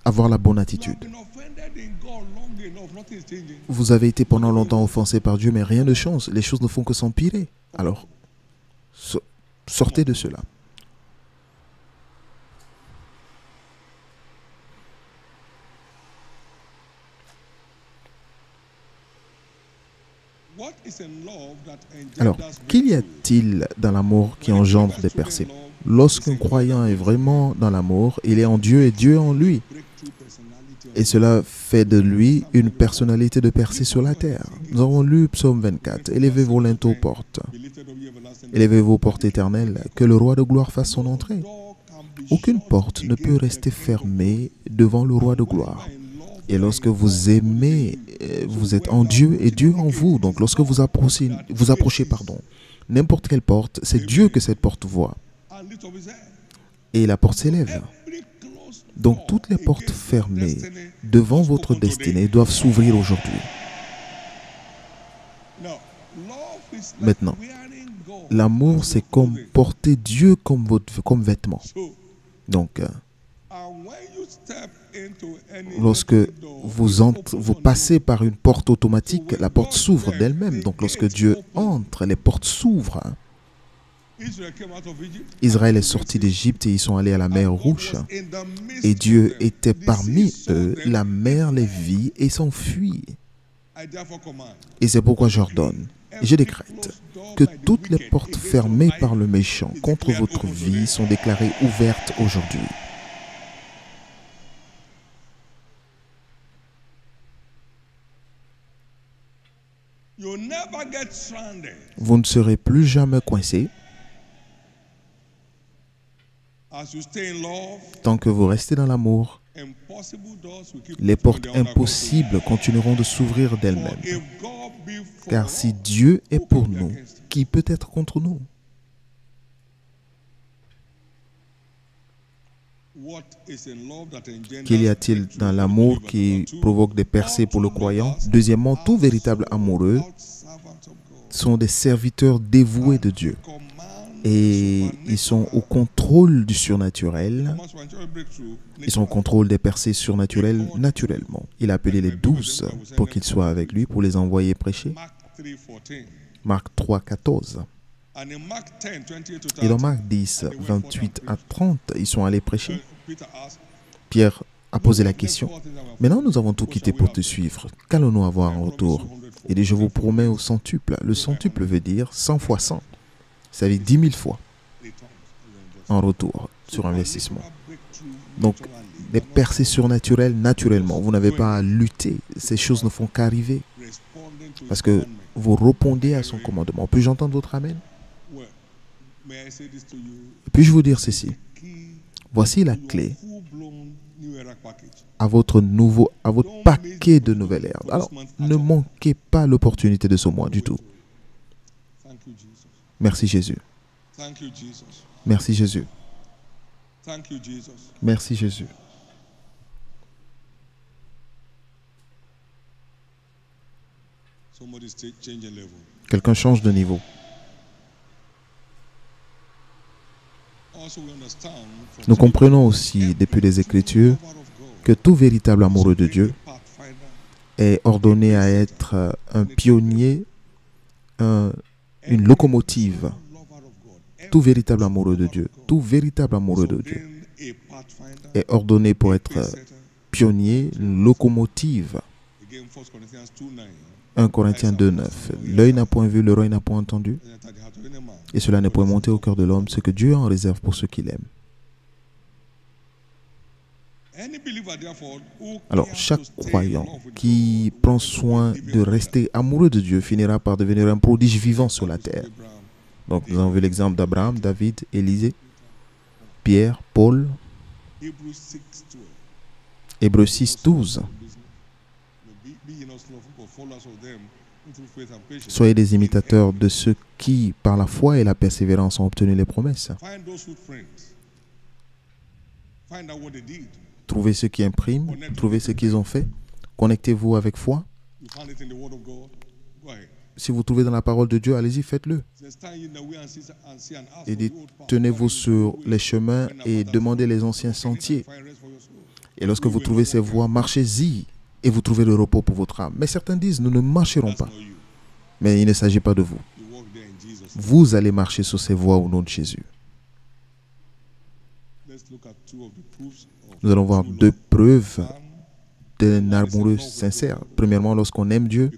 Avoir la bonne You have attitude. been offended in God long enough. Nothing is changing. Vous avez été pendant longtemps offensé par Dieu, mais rien ne change. Les choses ne font que s'empirer. Alors, sortez de cela. What is in love that Alors, engenders qu'y breakthrough? a-t-il dans l'amour qui engendre des percées? Lorsqu'un croyant est vraiment dans l'amour, il est en Dieu et Dieu en lui. Breakthrough personality. Et cela fait de lui une personnalité de percée sur la terre. Nous avons lu Psaume 24. Élevez vos linteaux portes. Be lifted up, ye everlasting Élevez vos portes éternelles. Que le roi de gloire fasse son entrée. door can be Aucune shut porte ne peut against rester the King of fermée devant le roi de gloire. in love. Et lorsque vous aimez, vous êtes en Dieu et Dieu en vous. Donc lorsque vous approchez, n'importe quelle porte, c'est Dieu que cette porte voit. And lift up his head. Et la porte s'élève. Every closed Donc door toutes les portes against your fermées destiny devant must votre open today. destinée doivent s'ouvrir aujourd'hui. Now, love is like Maintenant, wearing gold l'amour, as c'est your comme clothing. porter Dieu comme vêtement. So, Donc, and when you step into any lorsque open door, vous passez par une porte automatique, la porte s'ouvre d'elle-même. Donc, lorsque Dieu entre, les portes s'ouvrent. Israel came out of Egypt. Israël est sorti d'Égypte et ils sont allés à la mer God Rouge. was in the midst Et Dieu of them. était The parmi sea saw eux. them. La mer les vit et s'enfuit. I therefore command Et c'est pourquoi j'ordonne et je décrète que toutes les portes fermées par le méchant contre votre vie sont déclarées ouvertes aujourd'hui. you'll never get stranded. Vous ne serez plus jamais coincé As you stay in love, tant que vous restez dans l'amour. impossible doors will keep Les opening portes their own accord. impossibles continueront de s'ouvrir For d'elles-mêmes. if God be for Car si Dieu est pour nous, qui peut être contre nous? what is in love that engenders Qu'y a-t-il breakthrough dans for the l'amour believer? qui Number two, provoque des percées pour le croyant? Deuxièmement, tout véritable amoureux servants of God. sont des serviteurs dévoués de Dieu. Command Et ils sont au contrôle du surnaturel. commands supernatural breakthrough. Ils sont au contrôle des percées surnaturelles naturellement. Il a appelé les 12 pour qu'ils soient avec lui, pour les envoyer prêcher. Mark 3:14. Marc 3, 14. And in Mark 10, 28 to 30, Et dans Marc 10, 28 à 30, ils sont allés prêcher. Peter asked, Pierre a posé la question. Maintenant, nous avons tout quitté pour te suivre. Qu'allons-nous avoir en retour? Il dit, je vous promets au centuple. Le centuple veut dire 100 fois 100. Ça veut dire 10 000 fois en retour sur investissement. Donc, des percées surnaturelles, naturellement. Vous n'avez pas à lutter. Ces choses ne font qu'arriver. Parce que vous répondez à son commandement. Puis-je entendre votre amen? Puis-je vous dire ceci? Voici la clé à votre paquet de nouvelle ère. Alors, ne manquez pas l'opportunité de ce mois du tout. Merci Jésus. Merci Jésus. Merci Jésus. Quelqu'un change de niveau. Nous comprenons aussi depuis les Écritures que tout véritable amoureux de Dieu est ordonné à être un pionnier, une locomotive tout véritable amoureux de Dieu, tout véritable amoureux de Dieu est ordonné pour être pionnier, locomotive. 1 Corinthiens 2,9. L'œil n'a point vu, l'oreille n'a point entendu, et cela n'est point monté au cœur de l'homme, ce que Dieu en réserve pour ceux qu'il aime. Alors, chaque croyant qui prend soin de rester amoureux de Dieu finira par devenir un prodige vivant sur la terre. Donc, nous avons vu l'exemple d'Abraham, David, Élisée, Pierre, Paul. Hébreux 6, 12. Soyez des imitateurs de ceux qui, par la foi et la persévérance, ont obtenu les promesses. Trouvez ceux qui impriment, trouvez ce qu'ils ont fait. Connectez-vous avec foi. Si vous trouvez dans la parole de Dieu, allez-y, faites-le. Et dites, tenez-vous sur les chemins et demandez les anciens sentiers. Et lorsque vous trouvez ces voies, marchez-y et vous trouvez le repos pour votre âme. Mais certains disent, nous ne marcherons pas. Mais il ne s'agit pas de vous. Vous allez marcher sur ces voies au nom de Jésus. Nous allons voir deux preuves d'un amoureux sincère. Premièrement, lorsqu'on aime Dieu,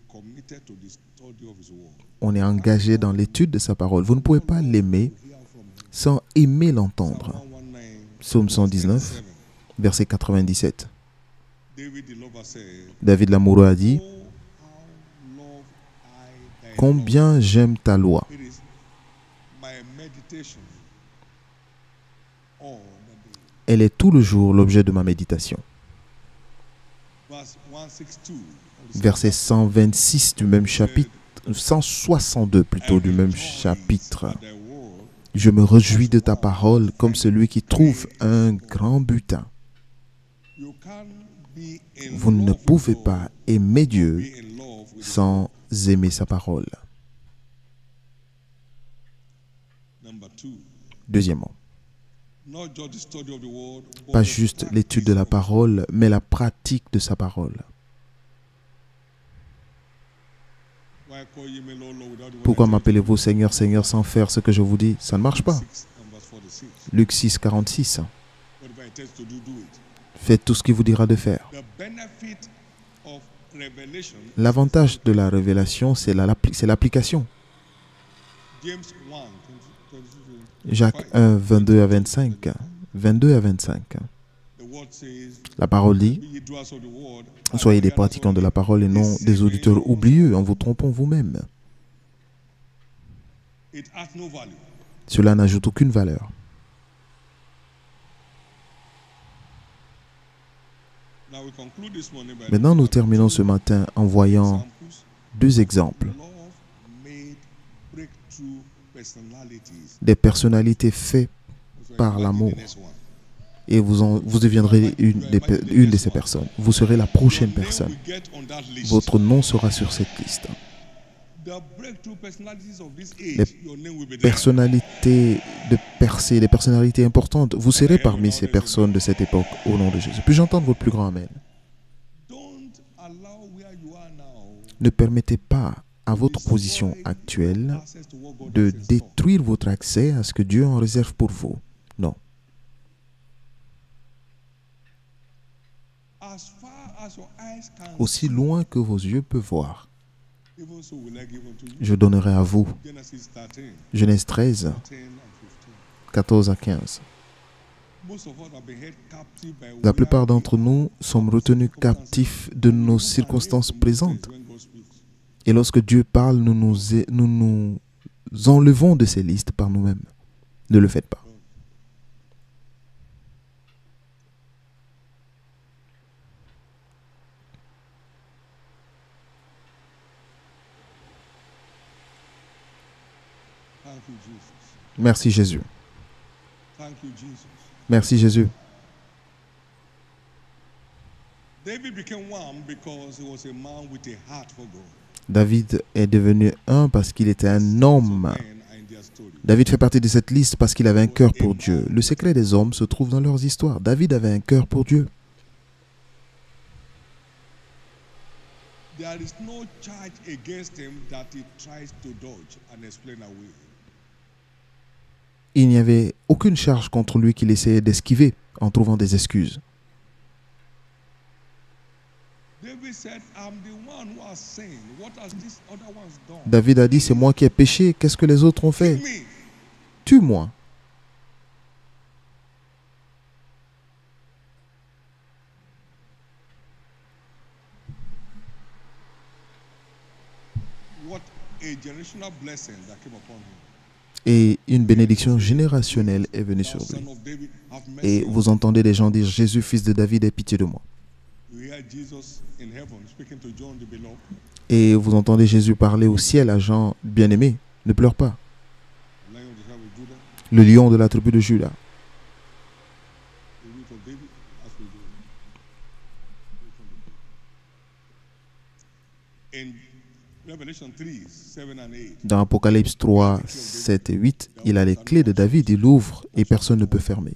on est engagé dans l'étude de sa parole. Vous ne pouvez pas l'aimer sans aimer l'entendre. Psaume 119, verset 97. David l'amoureux a dit, « Combien j'aime ta loi. » Elle est tout le jour l'objet de ma méditation. Verset 126 du même chapitre, 162 plutôt du même chapitre. Je me réjouis de ta parole comme celui qui trouve un grand butin. Vous ne pouvez pas aimer Dieu sans aimer sa parole. Deuxièmement, pas juste l'étude de la parole, mais la pratique de sa parole. Pourquoi m'appelez-vous Seigneur, Seigneur, sans faire ce que je vous dis? Ça ne marche pas. Luc 6, 46. Faites tout ce qu'il vous dira de faire. L'avantage de la révélation, c'est l'application. Jacques 1, 22 à 25. 22 à 25. La parole dit, soyez des pratiquants de la parole et non des auditeurs oublieux en vous trompant vous-même. Cela n'ajoute aucune valeur. Maintenant, nous terminons ce matin en voyant deux exemples. Des personnalités faites par l'amour. Et vous deviendrez une de ces personnes. Vous serez la prochaine personne. Votre nom sera sur cette liste. Les personnalités de percée, les personnalités importantes, vous serez parmi ces personnes de cette époque au nom de Jésus. Puis-je entendre votre plus grand Amen? Ne permettez pas à votre position actuelle de détruire votre accès à ce que Dieu en réserve pour vous. Non. Aussi loin que vos yeux peuvent voir, je donnerai à vous. Genèse 13, 14 à 15. La plupart d'entre nous sommes retenus captifs de nos circonstances présentes. Et lorsque Dieu parle, nous nous enlevons de ces listes par nous-mêmes. Ne le faites pas. Merci Jésus. Merci Jésus. David est devenu un parce qu'il était un homme. David fait partie de cette liste parce qu'il avait un cœur pour Dieu. Le secret des hommes se trouve dans leurs histoires. David avait un cœur pour Dieu. There is no charge against him that he tries to dodge and explain away. Il n'y avait aucune charge contre lui qu'il essayait d'esquiver en trouvant des excuses. David said, I'm the one who has sinned. What has these other ones done? David a dit, c'est moi qui ai péché, qu'est-ce que les autres ont fait? Kill me. Tue-moi. What a generational blessing that came upon him. Et une bénédiction générationnelle est venue sur Thou lui. son of David, have mercy Et on me. vous entendez des gens dire, Jésus, fils de David, aie pitié de moi. You hear Jesus in heaven speaking to John the beloved. Et vous entendez Jésus parler au ciel à Jean, bien-aimé, ne pleure pas. Lion of the tribe of Judah, Le lion de la tribu de Juda. the root of David, as we do. In Revelation 3, 7 and 8, Dans Apocalypse 3, 7 et 8, il a les clés de David, il ouvre et personne ne peut fermer.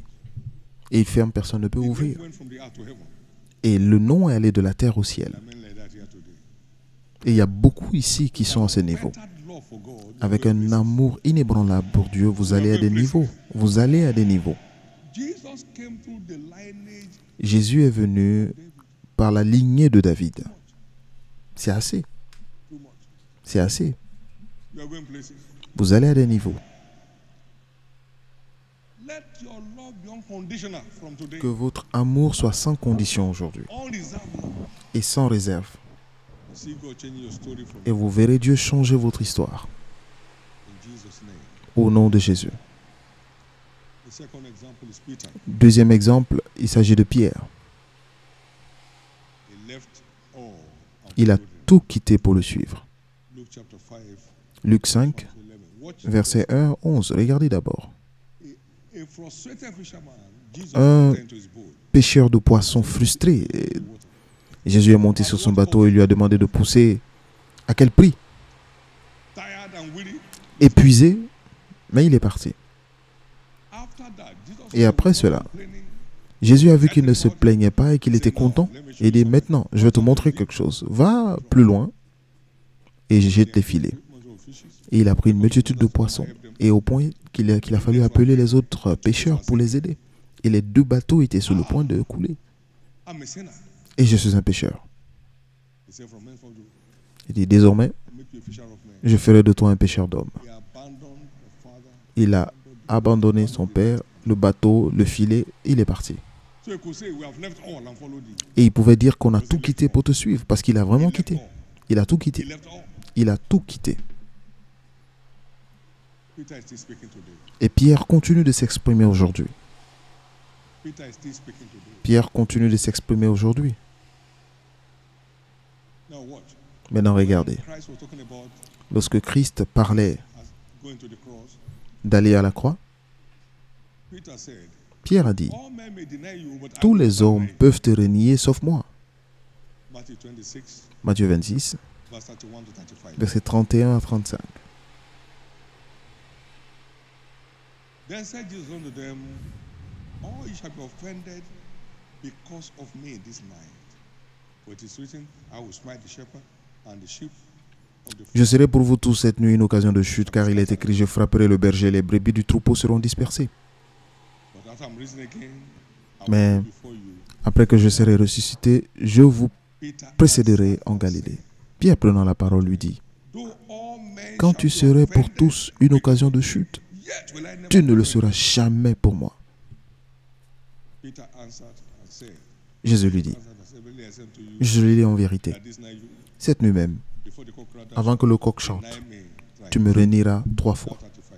Et il ferme, personne ne peut the ouvrir. name went from the earth to heaven. Et le nom est allé de la terre au ciel. There are men like that here today. Et il y a beaucoup ici qui sont à ce niveau. Fervent love for God. Avec un amour inébranlable pour Dieu, vous allez à des niveaux. Vous allez à des niveaux. Jesus came through the lineage Jésus est venu par la lignée de David. C'est assez. too much. C'est assez. You are going places. Vous allez à des niveaux. Let your love be unconditional from today. Que votre amour soit sans condition aujourd'hui Unreserved love. et sans réserve. See God changing your story from Et vous verrez Dieu changer votre histoire. in Jesus' name. Au nom de Jésus. The second example is Peter. Deuxième exemple, il s'agit de Pierre. He left all and Il a followed him. tout quitté pour le suivre. Luke chapter 5, Luc 5, verse 11. Watch verset 1 à 11. Regardez d'abord. a frustrated fisherman. Jesus Un entered into his boat. Pêcheur de poissons frustré. Et Jésus est monté sur son bateau et lui a demandé de pousser. À quel prix? Tired and weary. Épuisé, mais il est parti. After that, Jesus Et après was not cela, complaining. Jésus a vu qu'il ne se plaignait pas et qu'il était content. Et il dit, maintenant, je vais te montrer quelque chose. Va plus loin et jette les filets. Et il a pris une multitude de poissons. Et au point qu'il a fallu appeler les autres pêcheurs pour les aider. Et les deux bateaux étaient sur le point de couler. I'm a sinner. Et je suis un pêcheur. He said, from henceforth, Il dit, désormais, I'll make you a fisher of men. je ferai de toi un pêcheur d'hommes. He abandoned the father. Il a abandonné son père, le bateau, le filet, il est parti. So he could say, we have left all and followed you. Et il pouvait dire qu'on a tout quitté pour te suivre, parce qu'il a vraiment He left quitté. all. Il a tout He quitté. left all. Il a tout quitté. Peter is still speaking today. Et Pierre continue de s'exprimer aujourd'hui. Peter is still speaking today. Pierre continue de s'exprimer aujourd'hui. Now watch. Maintenant, regardez. Christ was talking about Lorsque Christ parlait as going to the cross. d'aller à la croix, Peter said, Pierre a dit, all men may deny you, but I tous will les not hommes deny you. peuvent te renier sauf moi. Matthew 26, Matthieu 26, verse 31 to 35. versets 31 à 35. Then said Jesus unto them, all ye shall be offended because of me this night. For it is written, I will smite the shepherd, and the sheep of the Je serai pour vous tous cette nuit une occasion de chute, car il est écrit, je frapperai le berger, les brebis du troupeau seront dispersées. But after I'm risen again, I Mais will go before you. après que je serai ressuscité, je vous Peter précéderai answered en and Galilée. said, Pierre, prenant la parole, lui dit, though all men quand shall tu be serais pour offended, tous une occasion de chute, yet will I never tu ne le offend seras jamais pour moi. you. Peter answered and said, Jésus lui dit, Verily I say unto you, je le dis en vérité, that this night you, cette nuit même, before the cock crow thou avant que le coq shalt chante, deny me thrice. tu me renieras 3 fois. 35.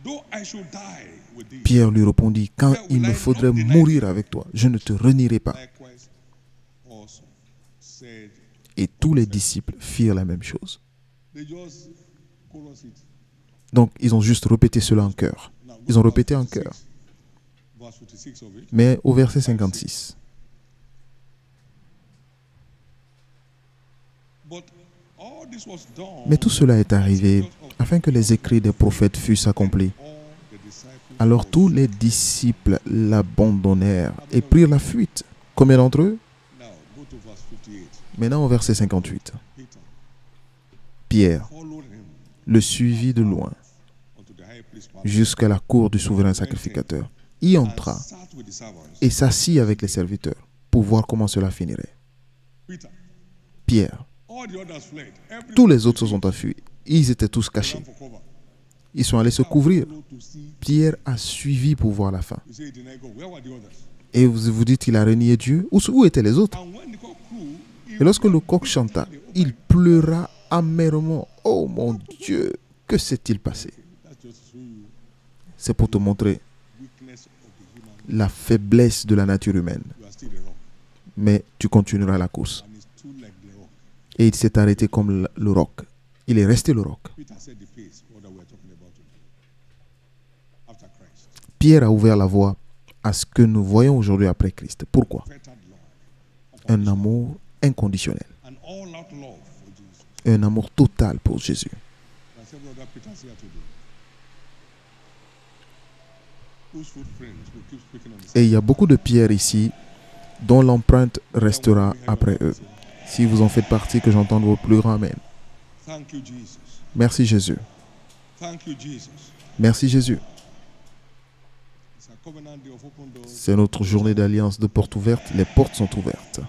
Though I should die with thee, Pierre lui répondit, quand il me faudrait mourir avec toi, je ne te renierai pas. likewise also said, Et tous les disciples firent la même chose. they just chorus it. Donc, ils ont juste répété cela en chœur. Now, go Ils ont to répété en verse chœur. 56. Verse 56 of it. Mais au verset 56, But all this was done mais tout cela est arrivé afin que les écrits des prophètes fussent accomplis. all the disciples Alors of- tous les disciples l'abandonnèrent et prirent la fuite. Combien d'entre eux? Now, go to verse 58. Maintenant au verset 58. Peter Pierre followed him le suivit de loin unto the high priest jusqu'à la cour du souverain sacrificateur, y and entra sat with the servants. et s'assit avec les serviteurs pour voir comment cela finirait. Peter, Pierre, all the others fled. tous les autres se sont enfuis. Ils étaient tous cachés. Ran for cover. Ils sont allés se couvrir. Followed to see. Pierre a suivi pour voir la fin. You say he did not go. Where were the others? Et vous dites qu'il a renié Dieu. Où étaient les autres? And when the cock crew, he Et lorsque le coq chanta, il pleura amèrement. Oh mon Dieu, que s'est-il passé? that's just to show you C'est pour te montrer weakness of the human. la faiblesse de la nature humaine. You are still the rock, Mais tu continueras la course. and it's too like the rock. Et il s'est arrêté comme le roc. Il est resté le roc. Peter said the pace. What are we talking about today? After Christ, Pierre a ouvert la voie à ce que nous voyons aujourd'hui après Christ. Pourquoi? perfect love, Un amour inconditionnel. an all-out love for Jesus. Un amour total pour Jésus. There are several other Peters here today. Whose footprints will keep speaking on the Et il y a beaucoup de pierres ici dont l'empreinte restera après eux. Si vous en faites partie, que j'entende vos plus grands Amen. Thank you, Jesus. Merci Jésus. Thank you, Jesus. Merci Jésus. It's a covenant day of open doors. C'est notre journée d'alliance de portes ouvertes. Les portes sont ouvertes.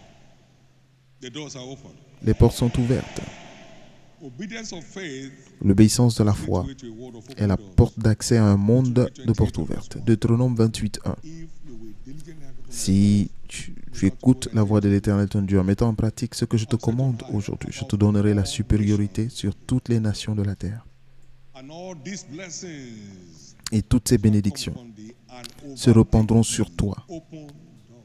The doors are open. Les portes sont ouvertes. Obedience of faith L'obéissance de la leads foi way to a world of est open la doors. porte d'accès à un monde de portes ouvertes. Deutéronome 28.1. If you will diligently have open Si tu écoutes la voix de l'Éternel ton Dieu en mettant en pratique ce que je te commande aujourd'hui, je te donnerai la supériorité sur toutes les nations de la terre. and all these blessings Et toutes ces bénédictions upon thee and se over répandront sur toi. open door.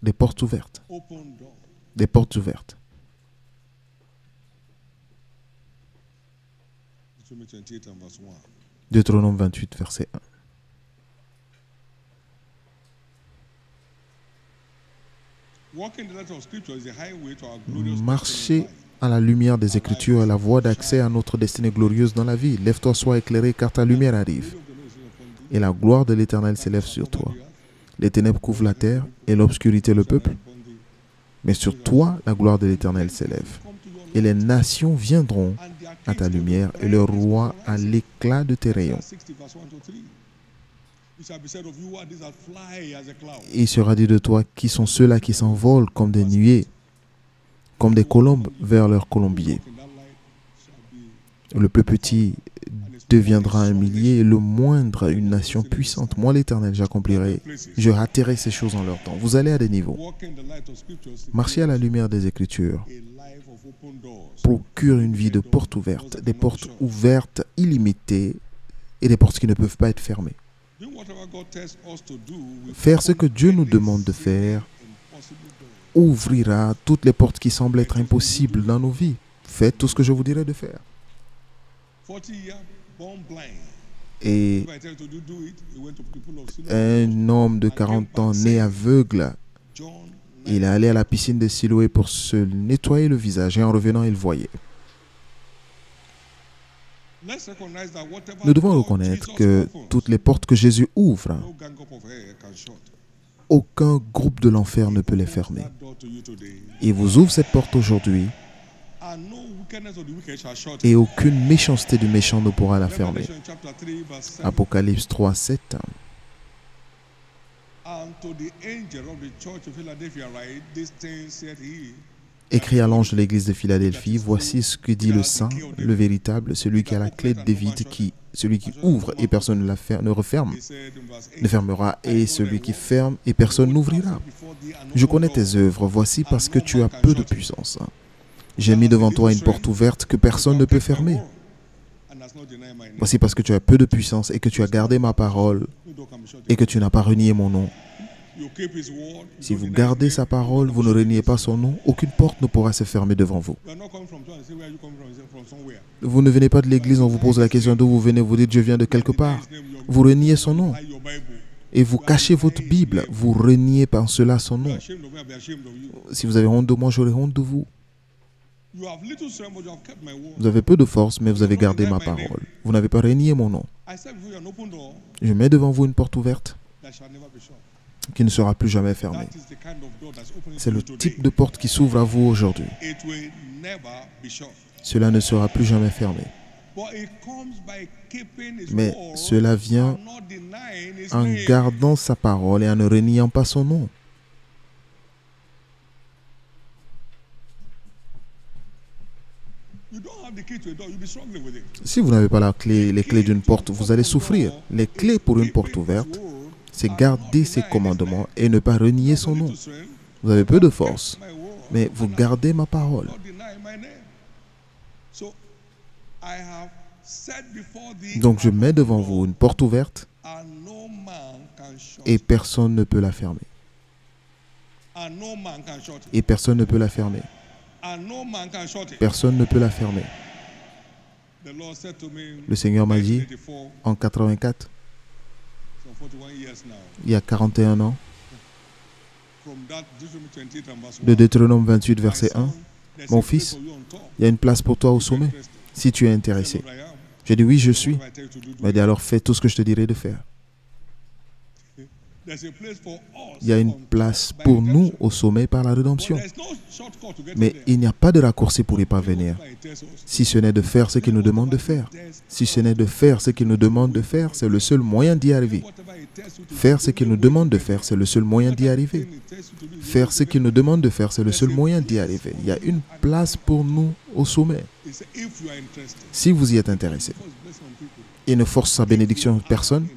Des portes ouvertes. Open door. Des portes ouvertes. Deuteronomy 28 and verse 1. Deutéronome 28, verset 1. Walking in the light of Scripture is the highway to our glorious Marcher destiny in life. à la lumière des Écritures est la voie d'accès à notre destinée glorieuse dans la vie. Lève-toi, sois éclairé, car ta lumière arrive. Et la gloire de l'Éternel s'élève sur toi. Les ténèbres couvrent la terre et l'obscurité le peuple. Mais sur toi, la gloire de l'Éternel s'élève. Et les nations viendront à ta lumière et leur roi à l'éclat de tes rayons. Et il sera dit de toi, qui sont ceux-là qui s'envolent comme des nuées, comme des colombes vers leur colombier. Le plus petit deviendra un millier et le moindre une nation puissante. Moi, l'Éternel, j'accomplirai, je hâterai ces choses en leur temps. Vous allez à des niveaux. Marcher à la lumière des Écritures procure une vie de portes ouvertes, des portes ouvertes illimitées et des portes qui ne peuvent pas être fermées. Faire ce que Dieu nous demande de faire ouvrira toutes les portes qui semblent être impossibles dans nos vies. Faites tout ce que je vous dirai de faire. Et un homme de 40 ans né aveugle, il est allé à la piscine de Siloé pour se nettoyer le visage et en revenant, il voyait. Nous devons reconnaître que toutes les portes que Jésus ouvre, aucun groupe de l'enfer ne peut les fermer. Il vous ouvre cette porte aujourd'hui et aucune méchanceté du méchant ne pourra la fermer. Apocalypse 3, 7. Écrit à l'ange de l'église de Philadelphie, voici ce que dit le saint, le véritable, celui qui a la clé de David, celui qui ouvre et personne ne referme, ne fermera, et celui qui ferme et personne n'ouvrira. Je connais tes œuvres, voici parce que tu as peu de puissance. J'ai mis devant toi une porte ouverte que personne ne peut fermer. Voici parce que tu as peu de puissance et que tu as gardé ma parole et que tu n'as pas renié mon nom. Si vous gardez sa parole, vous ne reniez pas son nom, aucune porte ne pourra se fermer devant vous. Vous ne venez pas de l'église, on vous pose la question d'où vous venez, vous dites je viens de quelque part. Vous reniez son nom. Et vous cachez votre Bible, vous reniez par cela son nom. Si vous avez honte de moi, j'aurai honte de vous. Vous avez peu de force, mais vous avez gardé ma parole. Vous n'avez pas renié mon nom. Je mets devant vous une porte ouverte qui ne sera plus jamais fermée. C'est le type de porte qui s'ouvre à vous aujourd'hui. Cela ne sera plus jamais fermé. Mais cela vient en gardant sa parole et en ne reniant pas son nom. Si vous n'avez pas les clés d'une porte, vous allez souffrir. Les clés pour une porte ouverte, c'est garder ses commandements et ne pas renier son nom. Vous avez peu de force, mais vous gardez ma parole. Donc je mets devant vous une porte ouverte et personne ne peut la fermer. Et personne ne peut la fermer. Personne ne peut la fermer. Le Seigneur m'a dit en 84, il y a 41 ans, de Deutéronome 28, verset 1, « Mon fils, il y a une place pour toi au sommet, si tu es intéressé. » J'ai dit, oui, je suis. Il m'a dit, alors fais tout ce que je te dirai de faire. Il y a une place pour nous au sommet par la rédemption. Mais il n'y a pas de raccourci pour y parvenir. Si ce n'est de faire ce qu'il nous demande de faire. Si ce n'est de faire ce qu'il nous demande de faire, c'est le seul moyen d'y arriver. Faire ce qu'il nous demande de faire, c'est le seul moyen d'y arriver. Faire ce qu'il nous demande de faire, c'est le seul moyen d'y arriver. Il y a une place pour nous au sommet. Si vous y êtes intéressé, il ne force sa bénédiction personne.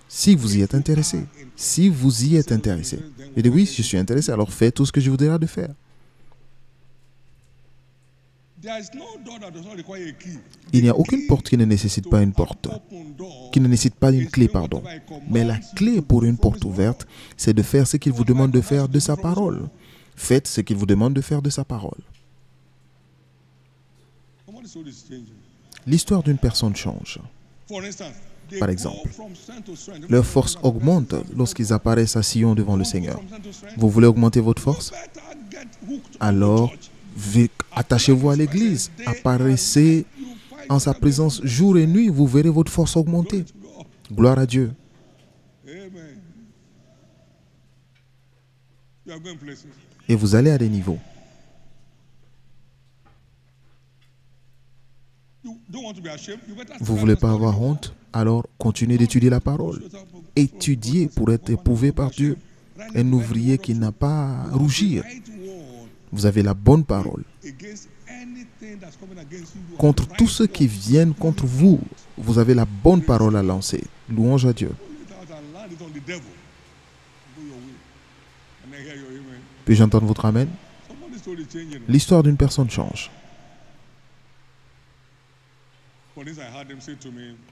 Si vous y êtes intéressé, si vous y êtes intéressé, il dit oui, je suis intéressé, alors faites tout ce que je vous dirai de faire. Il n'y a aucune porte qui ne nécessite pas une porte, qui ne nécessite pas une clé, pardon. Mais la clé pour une porte ouverte, c'est de faire ce qu'il vous demande de faire de sa parole. Faites ce qu'il vous demande de faire de sa parole. L'histoire d'une personne change. Par exemple, leur force augmente lorsqu'ils apparaissent à Sion devant le Seigneur. Vous voulez augmenter votre force? Alors, attachez-vous à l'église. Apparaissez en sa présence jour et nuit. Vous verrez votre force augmenter. Gloire à Dieu. Et vous allez à des niveaux. Vous ne voulez pas avoir honte? Alors, continuez d'étudier la parole. Étudiez pour être éprouvé par Dieu. Un ouvrier qui n'a pas à rougir. Vous avez la bonne parole. Contre tous ceux qui viennent contre vous, vous avez la bonne parole à lancer. Louange à Dieu. Puis-je entendre votre amen? L'histoire d'une personne change.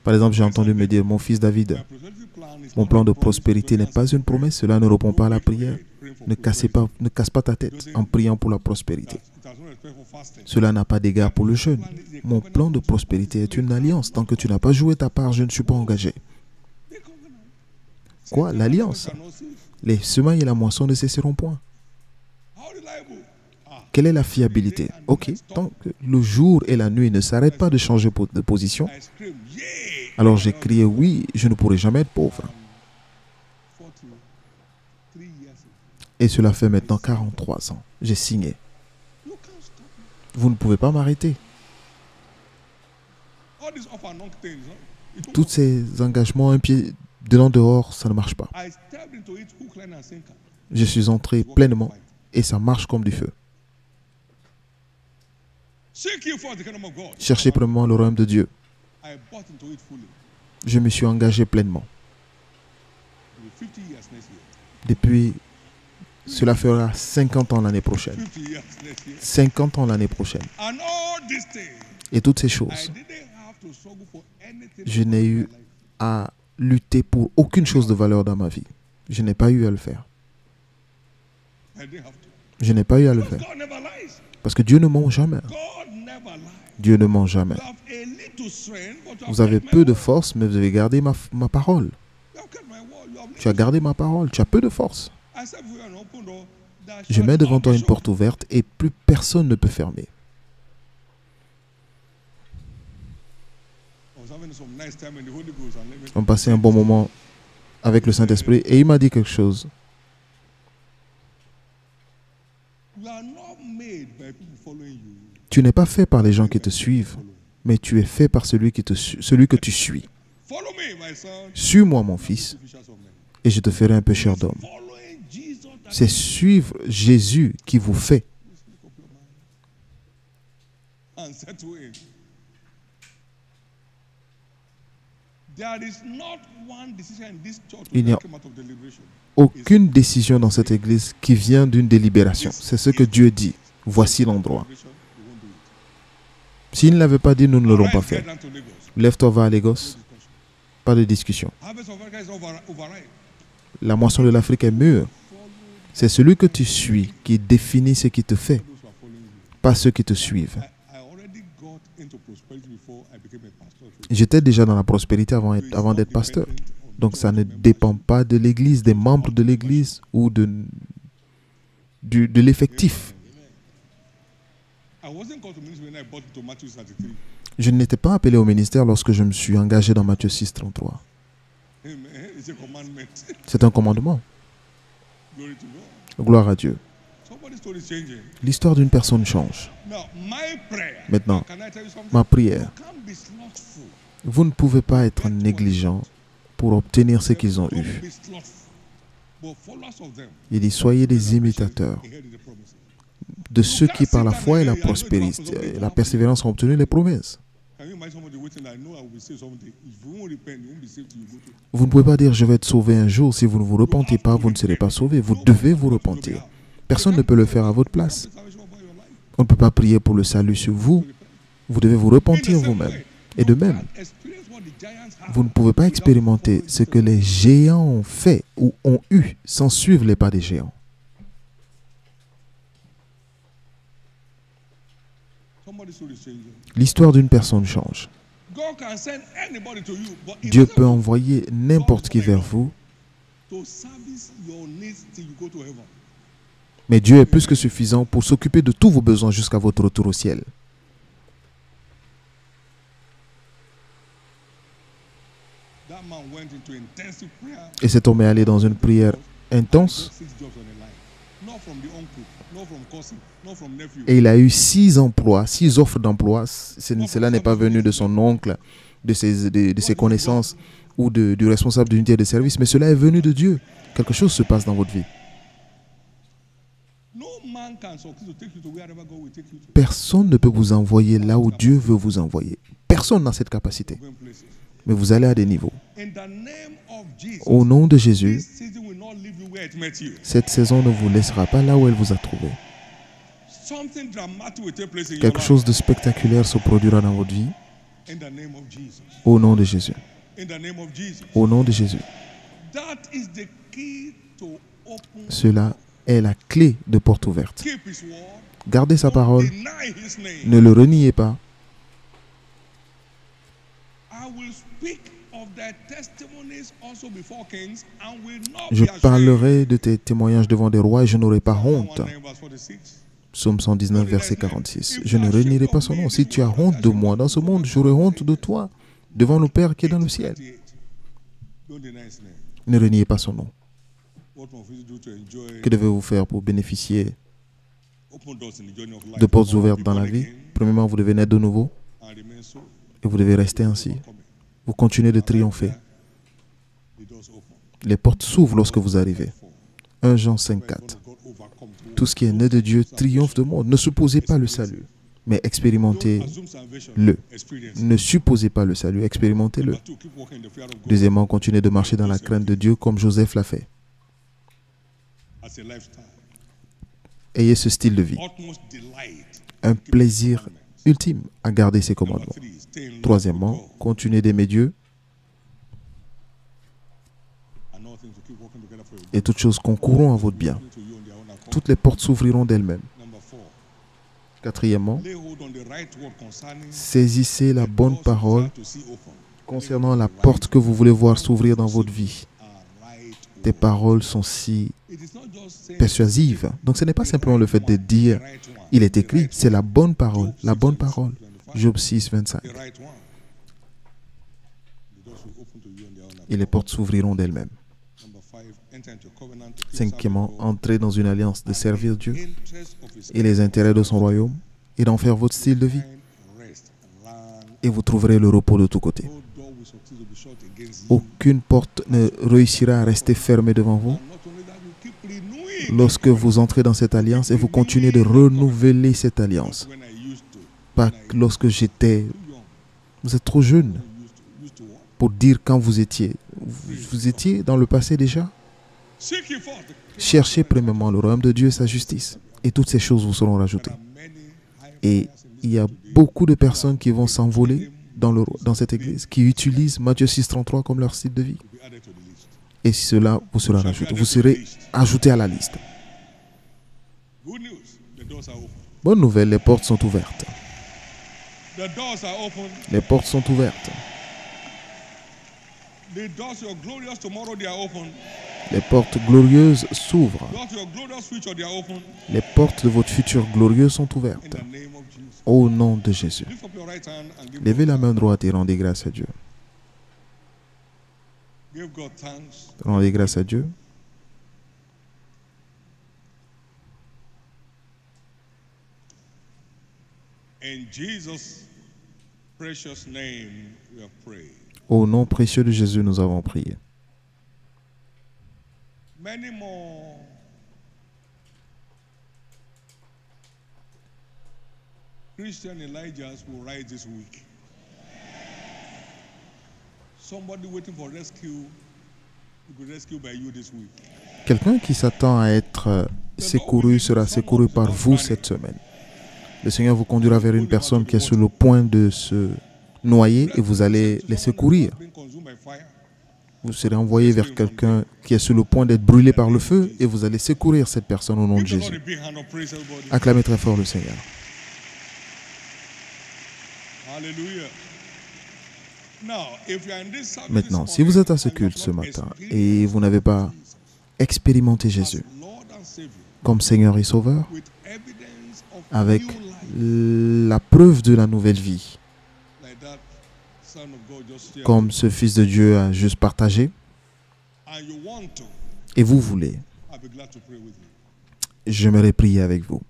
Par exemple, j'ai entendu me dire, mon fils David, mon plan de prospérité n'est pas une promesse, cela ne répond pas à la prière. Ne casse pas ta tête en priant pour la prospérité. Cela n'a pas d'égard pour le jeûne. Mon plan de prospérité est une alliance. Tant que tu n'as pas joué ta part, je ne suis pas engagé. Quoi? L'alliance? Les semailles et la moisson ne cesseront point. Quelle est la fiabilité? Ok, tant que le jour et la nuit ne s'arrêtent pas de changer de position, alors j'ai crié oui, je ne pourrai jamais être pauvre. Et cela fait maintenant 43 ans. J'ai signé. Vous ne pouvez pas m'arrêter. Tous ces engagements, un pied dedans dehors, ça ne marche pas. Je suis entré pleinement et ça marche comme du feu. Cherchez premièrement le royaume de Dieu. Je me suis engagé pleinement. Depuis, cela fera 50 ans l'année prochaine. 50 ans l'année prochaine. Et toutes ces choses, je n'ai eu à lutter pour aucune chose de valeur dans ma vie. Je n'ai pas eu à le faire. Je n'ai pas eu à le faire. Parce que Dieu ne ment jamais. Dieu ne ment jamais. Vous avez peu de force, mais vous avez gardé ma parole. Tu as gardé ma parole, tu as peu de force. Je mets devant toi une porte ouverte et plus personne ne peut fermer. On passait un bon moment avec le Saint-Esprit et il m'a dit quelque chose. Tu n'es pas fait par les gens qui te suivent, mais tu es fait par celui que tu suis. Follow me, my son. Suis-moi, mon fils, Fishers of men. et je te ferai un pécheur d'hommes. Following Jesus. That C'est suivre Jésus qui vous fait. make up your mind and settle in. There is not one decision in this church Il n'y a that came out of deliberation. aucune décision dans cette église qui vient d'une délibération. C'est ce que Dieu dit. Voici l'endroit. Deliberation, we won't do it. S'il ne l'avait pas dit, nous ne l'aurons pas Rise, get fait. down to Lagos. Lève-toi, va à Lagos. Pas de discussion. Harvest of Africa is overripe. La moisson de l'Afrique est mûre. C'est celui que tu suis qui définit ce qui te fait, Those who are following you. pas ceux qui te suivent. I already got into prosperity before I became a pastor. J'étais déjà dans la prospérité avant d'être pasteur. Donc ça ne dépend pas de l'église, des membres de l'église ou de l'effectif. I wasn't called to ministry when I bought into Matthew 33. Je n'étais pas appelé au ministère lorsque je me suis engagé dans Matthieu 6, 33. Amen. It's a commandment. C'est un commandement. Glory to God. Gloire à Dieu. Somebody's story is changing. L'histoire d'une personne change. Now, my prayer. Maintenant, Can I tell you something? ma prière. You can't be slothful. Vous ne pouvez pas être négligent pour obtenir ce qu'ils ont Don't eu. be slothful. But followers of them. Il dit, soyez des imitateurs Inherit the promises. de ceux qui, par la foi et la prospérité et la persévérance, ont obtenu les promesses. Can you imagine somebody waiting? I know I will be saved someday. If you won't repent, you won't be saved till you go to. Vous ne pouvez pas dire, je vais être sauvé un jour. Si vous ne vous repentez pas, vous ne serez pas sauvé. Vous devez vous repentir. Personne ne peut le faire à votre place. Salvation over your life. On ne peut pas prier pour le salut sur vous. Vous devez vous repentir vous-même. Et de même, Experience what the giants have. vous ne pouvez pas expérimenter ce que les géants ont fait ou ont eu sans suivre les pas des géants. Somebody's story is changing. L'histoire d'une personne change. God can send anybody to you, but it Dieu doesn't peut envoyer n'importe qui vers vous, to service your needs till you go to heaven. mais Dieu est plus que suffisant pour s'occuper de tous vos besoins jusqu'à votre retour au ciel. That man went into intensive prayer. Et cet homme est allé dans une prière intense 6 jobs on the line. Not from the uncle, not from cousin, not from nephew. et il a eu 6 emplois, 6 offres d'emploi. Cela n'est pas venu de son oncle, de ses connaissances ou du responsable d'unité de service, mais cela est venu de Dieu. Quelque chose se passe dans votre vie. No man can succeed to take you to wherever God will take you to. Personne ne peut vous envoyer là où Dieu veut vous envoyer. Personne n'a cette capacité. Going places. Mais vous allez à des niveaux. In the name of Jesus, Au nom de Jésus, this season will not leave you where it met you. cette saison ne vous laissera pas là où elle vous a trouvé. Something dramatic will take place in your Quelque life. chose de spectaculaire se produira dans votre vie. In the name of Jesus. Au nom de Jésus. In the name of Jesus. Au nom de Jésus. That is the key to open. Cela est la clé de porte ouverte. Keep his word. Gardez sa parole. Deny his name. Ne le reniez pas. I will speak of their testimonies also before kings and will not Je be ashamed. parlerai de tes témoignages devant des rois et je n'aurai pas honte. 119 verse 46. Psaume 119, verset 46. Je ne renierai pas son nom. Si tu as honte de moi dans ce monde, j'aurai honte de toi devant le Père qui est dans le ciel. 38. Don't deny his name. Ne reniez pas son nom. What must we do to enjoy Que devez-vous faire pour bénéficier open doors in the journey of life? de portes Number one, ouvertes be dans la born vie? again Premièrement, vous devez naître de nouveau and remain so. et vous devez rester ainsi. Overcoming. Vous continuez de triompher. The doors open. Les portes s'ouvrent lorsque vous arrivez. 1 Jean 5, 4. God overcome to Tout ce qui est né de Dieu triomphe de monde. Ne supposez pas le salut, mais expérimentez-le. assume salvation. Experience. Ne supposez pas le salut, expérimentez-le. Number two, keep walking in the fear of God Deuxièmement, continuez de marcher dans la crainte de Dieu comme Joseph l'a fait. as a lifestyle. Ayez ce style de vie. Utmost delight. Un plaisir ultime à garder ses Number commandements. three, stay in love Troisièmement, with God. continuez d'aimer Dieu And all things will keep working together for you. et toutes choses concourront à votre bien. To you on their own accord. Toutes les portes s'ouvriront d'elles-mêmes. Number four, Quatrièmement, lay hold on the right word concerning saisissez la bonne doors you parole desire to see open. concernant la porte que vous voulez voir s'ouvrir dans votre vie. Are right Tes word. paroles sont si It is not just saying persuasives. Donc ce n'est pas simplement le fait de dire the right one. il est écrit, c'est la bonne parole. La bonne parole. Job 6, 25. The right one. The doors will open to you on their own accord. Et les portes s'ouvriront d'elles-mêmes. Number five, enter into covenant to keep Cinquièmement, serving God entrez dans une alliance de servir Dieu interest of his et les intérêts de son royaume et d'en faire votre style de vie. rest, land, Et et vous trouverez le repos de tous côtés. No door will succeed to be shut against you. Aucune porte ne réussira à rester fermée devant vous. And not only that, you keep renewing. Lorsque vous entrez dans cette alliance et vous continuez de renouveler cette alliance. When I used to. Pas lorsque j'étais... Too young. Vous êtes trop jeune Used to what? pour dire quand vous étiez. Vous étiez dans le passé déjà. Seek ye forth. Cherchez premièrement le royaume de Dieu et sa justice. Et toutes ces choses vous seront rajoutées. Many high Et flyers in this il y a beaucoup de personnes qui vont s'envoler dans cette église, qui utilisent Matthieu 6,33 comme leur style de vie. will be added to the list. Et cela vous sera rajouté. Vous serez ajouté à la liste. Good news. The doors are open. Bonne nouvelle, les portes sont ouvertes. The doors are open. Les portes sont ouvertes. The doors to your glorious tomorrow, they are open. Les portes glorieuses s'ouvrent. Doors to your glorious future, they are open. Les portes de votre futur glorieux sont In ouvertes. the name of Jesus. Au nom de Jésus. Lift up your right hand and give Levez God, la main droite et rendez grâce à Dieu. give God thanks. Rendez grâce à Dieu. In Jesus' precious name, we have prayed. Au nom précieux de Jésus, nous avons prié. Many more Christian Elijahs will rise this week. Somebody waiting for rescue will be rescued by you this week. Quelqu'un qui s'attend à être secouru sera secouru par vous cette semaine. Le Seigneur vous conduira vers une personne qui est sur le point de se noyer et vous allez les secourir. Being consumed by fire. Vous serez envoyé vers quelqu'un qui est sur le point d'être brûlé par le feu et vous allez secourir cette personne au nom de Give the Lord Jésus. a big hand of praise, everybody. Acclamez très fort le Seigneur. Hallelujah. Now, if you are in this service Maintenant, this si vous êtes à morning ce and you have culte ce not matin experienced et vous n'avez pas expérimenté Jésus as Lord and Savior comme Seigneur et Sauveur, with evidence of avec new life, la preuve de la nouvelle vie, like that Son of God just shared, comme ce Fils de Dieu a juste partagé, and you want to, et vous voulez, I'll be glad to pray with you. j'aimerais prier avec vous.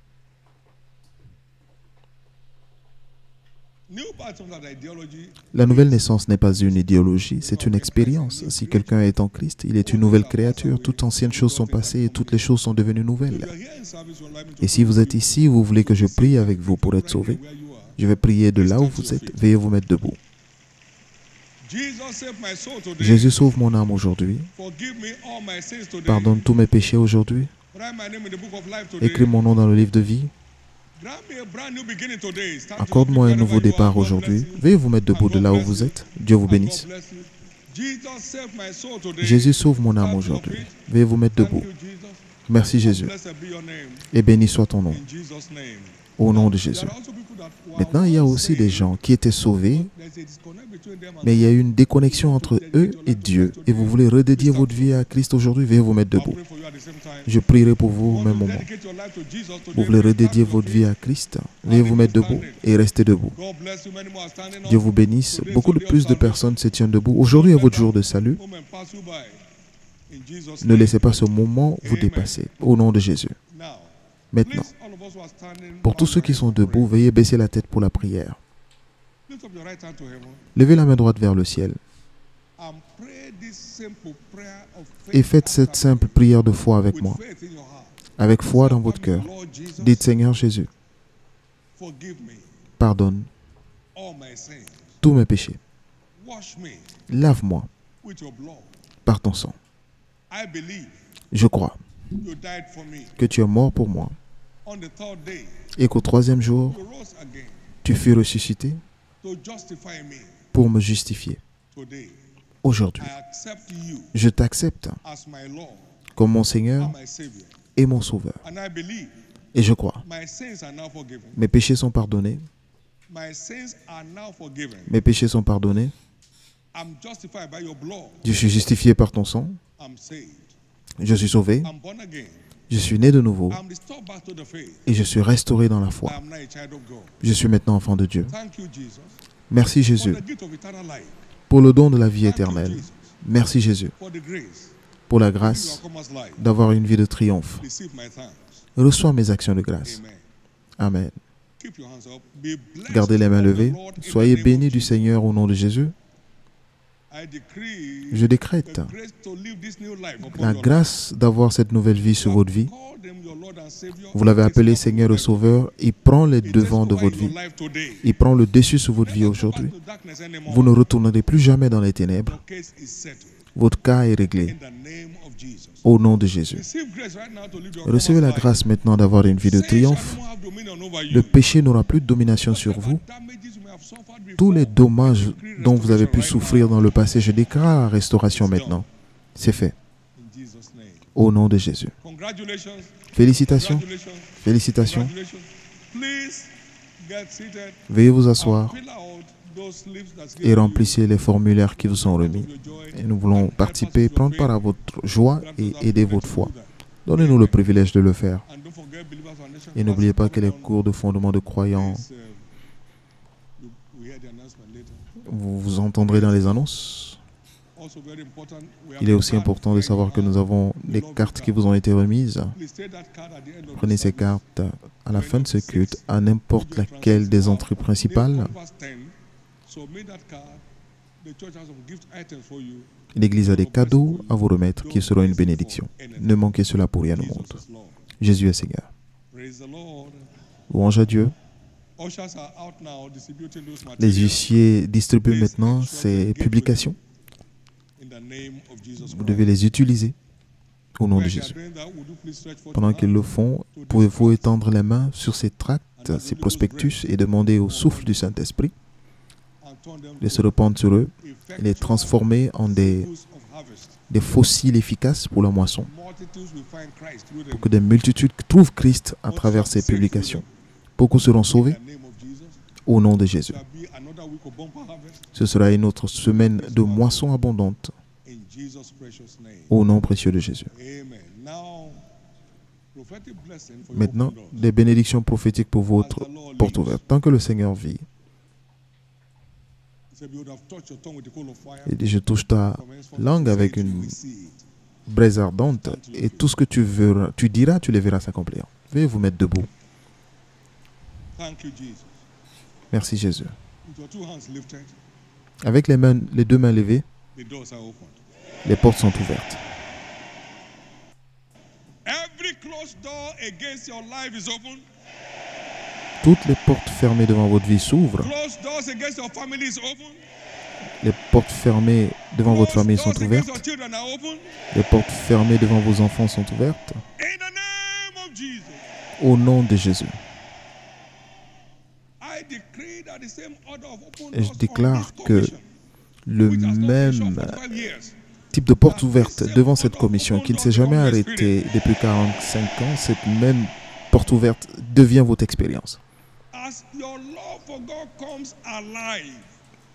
New birth of that ideology La nouvelle naissance n'est pas une idéologie, c'est une expérience. Si quelqu'un est en Christ, il est une nouvelle créature. Toutes anciennes choses sont passées et toutes les choses sont devenues you nouvelles. are here in service, you allow me to Et si vous êtes ici, vous voulez que je prie avec vous pour être sauvé, where you are. je vais prier de là où vous êtes. Veuillez vous mettre debout. Jesus save my soul today. Jésus, sauve mon âme aujourd'hui. Forgive me all my sins today. Pardonne tous mes péchés aujourd'hui. Write my name in the book of life today. Écris mon nom dans le livre de vie. Grant me a brand new beginning today. Start Accorde-moi un wherever nouveau you are. départ God aujourd'hui. bless you. Veuillez vous mettre debout de là où vous êtes. Dieu vous And bénisse. God bless you. Jesus save my soul today. Jésus, sauve mon âme Stand to aujourd'hui. your feet. Veuillez vous mettre Thank debout. you, Jesus. Merci Jésus. Blessed be your name. Et béni soit ton nom. In Jesus' name. Au nom de There Jésus. are also people that were Maintenant, il y a once aussi des saved. gens qui étaient sauvés, There's a disconnect between them and mais il y a eu une déconnexion entre eux et Dieu. Et vous voulez redédier votre vie à Christ aujourd'hui, veuillez vous mettre I'll debout. pray for you at the same time. Je prierai pour vous au You même want to moment. dedicate your life to Jesus today, Vous voulez please stand redédier to your votre vie feet. à Christ, veuillez vous mettre debout et restez debout. God bless you. Many more are standing up. Dieu vous bénisse. Today is Beaucoup de your day plus of de salvation. personnes se tiennent debout. Aujourd'hui est votre jour de salut. Moment pass you by. In Jesus' Ne name. laissez pas ce moment vous dépasser. Au nom de Jésus. Now, Maintenant, please, all of us who are standing, pour tous ceux qui sont debout, veuillez baisser la tête pour la prière. lift up your right hand to heaven Levez la main droite vers le ciel and pray this simple prayer of faith et faites after cette simple prière de foi avec with moi. faith in your heart. Avec foi dans votre cœur. Lord Jesus, Dites Seigneur Jésus, forgive me pardonne all my sins. tous mes péchés. Wash me Lave-moi with your blood. par ton sang. I believe Je crois you died for me. que tu es mort pour moi On the third day, et qu'au troisième jour, you rose again tu fus ressuscité to justify me pour me justifier. today. Aujourd'hui, I accept you je t'accepte as my Lord comme mon Seigneur and my Savior. et mon Sauveur. And I believe Et je crois, my sins are now forgiven. mes péchés sont pardonnés. My sins are now forgiven. Mes péchés sont pardonnés. I'm justified by your blood. Je suis justifié par ton sang. I'm saved. Je suis sauvé. I'm born again. Je suis né de nouveau. I'm restored back to the faith. Et je suis restauré dans la I foi. am now a child of God. Je suis maintenant enfant de Dieu. Thank you, Jesus, Merci for Jésus the gift of eternal life. pour le don de la vie Thank you, éternelle. Jesus, Merci Jésus for the grace pour la to grâce overcome us life. d'avoir une vie de triomphe. Receive my thanks. Reçois mes actions de grâce. Amen. Amen. Keep your hands up. Be blessed Gardez les mains of the levées. Lord in the Soyez name of bénis du Jesus. Seigneur au nom de Jésus. I decree Je décrète the grace to live this new life upon la your grâce d'avoir cette nouvelle vie sur life. votre vie. Call them your Lord and Savior. Vous l'avez It appelé takes Seigneur et over Sauveur. Il prend les It takes devants de over votre in your vie. life today. Il prend le dessus sur votre vie Never go back aujourd'hui. to darkness anymore. Vous ne retournerez plus jamais dans les ténèbres. Your case is settled. Votre cas est réglé In the name of Jesus. au nom de Jésus. Receive grace right now to live your Recevez la promised life. grâce maintenant d'avoir une vie de Sin shall triomphe. not have dominion over you. Le péché n'aura plus de domination sur vous. Tous les dommages dont vous avez pu souffrir dans le passé, je déclare la restauration maintenant. C'est fait. In Jesus' name. Au nom de Jésus. Congratulations. Félicitations. Congratulations. Félicitations. Congratulations. Please get seated. Veuillez vous asseoir Fill out those slips that's et given to remplissez les formulaires qui vous sont remis. you. Your joy. Et nous voulons participer, prendre part à votre joie et aider votre foi. Donnez-nous le privilège de le faire. And don't forget Believers Foundation Et n'oubliez pas que les classes cours de fondement de croyants, Please, we hear the announcement later. vous vous entendrez dans les annonces. Also very important, we have Il est a aussi card important de savoir que nous avons des cartes qui vous ont été remises. Please take that card at the end of Prenez the ces service. cartes à la fin de ce culte à n'importe laquelle des entrées principales. L'Église a des cadeaux à vous remettre qui seront une bénédiction. Ne manquez cela pour rien au monde. Jésus est Seigneur. Louange à Dieu. Les huissiers distribuent maintenant ces publications. Vous devez les utiliser au nom de Jésus. Pendant qu'ils le font, pouvez-vous étendre les mains sur ces tracts, ces prospectus et demander au souffle du Saint-Esprit de se répandre sur eux et les transformer en des fossiles efficaces pour la moisson, pour que des multitudes trouvent Christ à travers ces publications. Beaucoup seront sauvés au nom de Jésus. Ce sera une autre semaine de moisson abondante au nom précieux de Jésus. Maintenant, des bénédictions prophétiques pour votre porte ouverte. Tant que le Seigneur vit, il dit, je touche ta langue avec une braise ardente et tout ce que tu diras, tu les verras s'accomplir. Veuillez vous mettre debout. Merci Jésus. Avec les deux mains levées, les portes sont ouvertes. Toutes les portes fermées devant votre vie s'ouvrent. Les portes fermées devant votre famille sont ouvertes. Les portes fermées devant vos enfants sont ouvertes. Au nom de Jésus. Et je déclare que le même type de porte ouverte devant cette commission qui ne s'est jamais arrêtée depuis 45 ans, cette même porte ouverte devient votre expérience.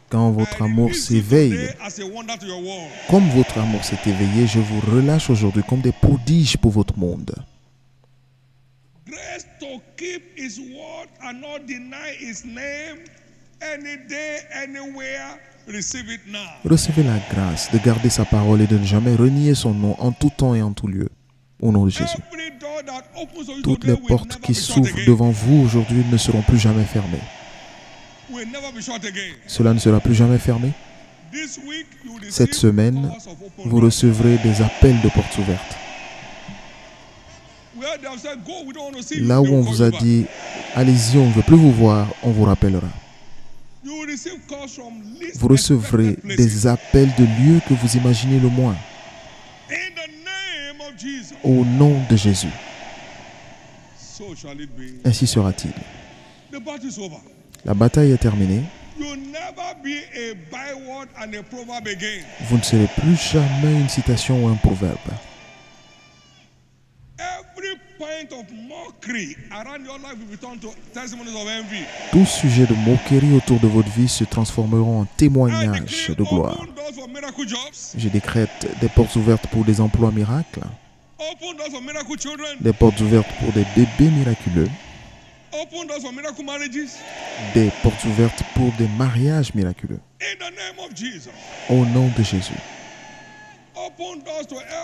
Quand votre amour s'éveille, comme votre amour s'est éveillé, je vous relâche aujourd'hui comme des prodiges pour votre monde. Grace to keep His word and not deny His name any day, anywhere. Receive it now. Recevez la grâce de garder sa parole et de ne jamais renier son nom en tout temps et en tout lieu. Au nom de Jésus. Toutes les portes qui s'ouvrent devant vous aujourd'hui ne seront plus jamais fermées. Cela ne sera plus jamais fermé. Cette semaine, vous recevrez des appels de portes ouvertes. Là où on vous a dit, allez-y, on ne veut plus vous voir, on vous rappellera. Vous recevrez des appels de lieux que vous imaginez le moins. Au nom de Jésus. Ainsi sera-t-il. La bataille est terminée. Vous ne serez plus jamais une citation ou un proverbe. Tout sujet de moquerie autour de votre vie se transformeront en témoignages de gloire. Je décrète des portes ouvertes pour des emplois miracles, des portes ouvertes pour des bébés miraculeux, des portes ouvertes pour des mariages miraculeux. Au nom de Jésus.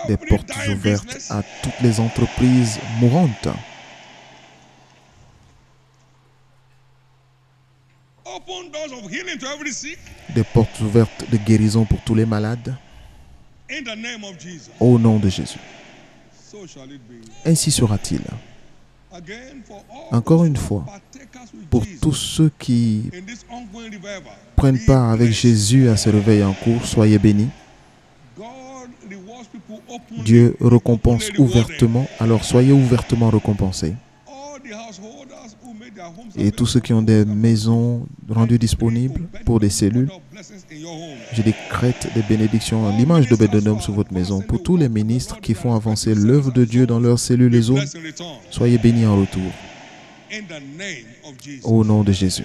Des portes ouvertes à toutes les entreprises mourantes. Open doors of healing to every sick. Des portes ouvertes de guérison pour tous les malades. In the name of Jesus. Au nom de Jésus. So shall it be. Ainsi sera-t-il. Again, for all Encore those une who fois, are partakers with pour Jesus tous ceux qui in this ongoing revival, prennent be part avec blessed. Jésus à ce réveil en cours, soyez bénis. God rewards people openly, Dieu récompense openly rewarded. ouvertement, alors soyez ouvertement récompensés. All the householders who made their homes Et tous ceux qui ont des maisons rendues disponibles pour des cellules, je décrète des bénédictions à l'image d'Obed-Edom sur votre maison. Pour tous les ministres qui font avancer l'œuvre de Dieu dans leurs cellules et zones, soyez bénis en retour. Au nom de Jésus.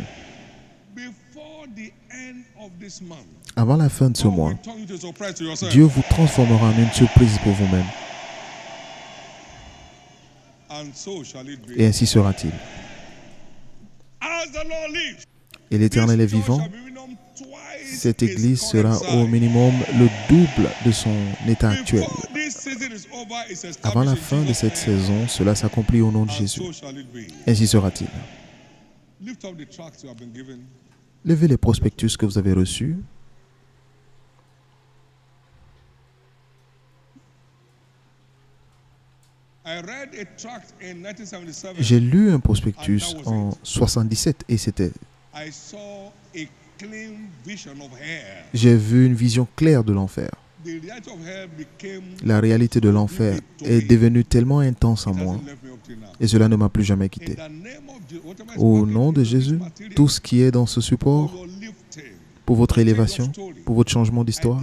Avant la fin de ce mois, Dieu vous transformera en une surprise pour vous-même. Et ainsi sera-t-il. Et l'Éternel est vivant. Cette église sera au minimum le double de son état actuel. Avant la fin de cette saison, cela s'accomplit au nom de Jésus. Ainsi sera-t-il. Levez les prospectus que vous avez reçus. J'ai lu un prospectus en 1977 et c'était... J'ai vu une vision claire de l'enfer. La réalité de l'enfer est devenue tellement intense en moi et cela ne m'a plus jamais quitté. Au nom de Jésus, tout ce qui est dans ce support, pour votre élévation, pour votre changement d'histoire,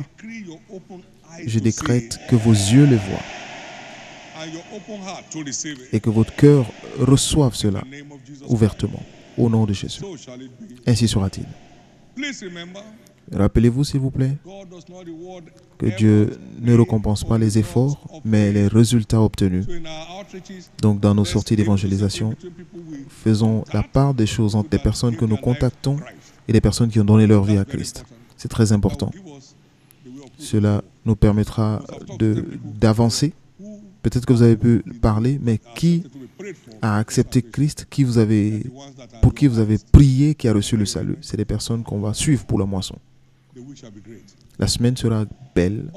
je décrète que vos yeux le voient et que votre cœur reçoive cela ouvertement. Au nom de Jésus. Ainsi sera-t-il. Rappelez-vous, s'il vous plaît, que Dieu ne récompense pas les efforts, mais les résultats obtenus. Donc, dans nos sorties d'évangélisation, faisons la part des choses entre des personnes que nous contactons et des personnes qui ont donné leur vie à Christ. C'est très important. Cela nous permettra d'avancer. Peut-être que vous avez pu parler, mais qui a accepté Christ, pour qui vous avez prié, qui a reçu le salut? C'est des personnes qu'on va suivre pour la moisson. La semaine sera belle.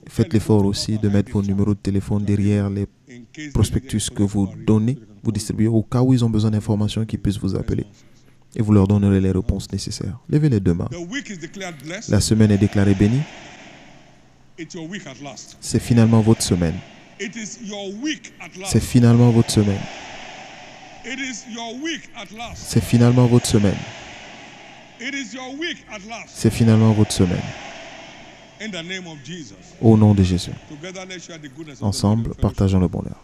Faites l'effort aussi de mettre vos numéros de téléphone derrière les prospectus que vous donnez, vous distribuez, au cas où ils ont besoin d'informations qu'ils puissent vous appeler. Et vous leur donnerez les réponses nécessaires. Levez les deux mains. La semaine est déclarée bénie. C'est finalement votre semaine. C'est finalement votre semaine. C'est finalement votre semaine. C'est finalement votre semaine. Au nom de Jésus. Ensemble, partageons le bonheur.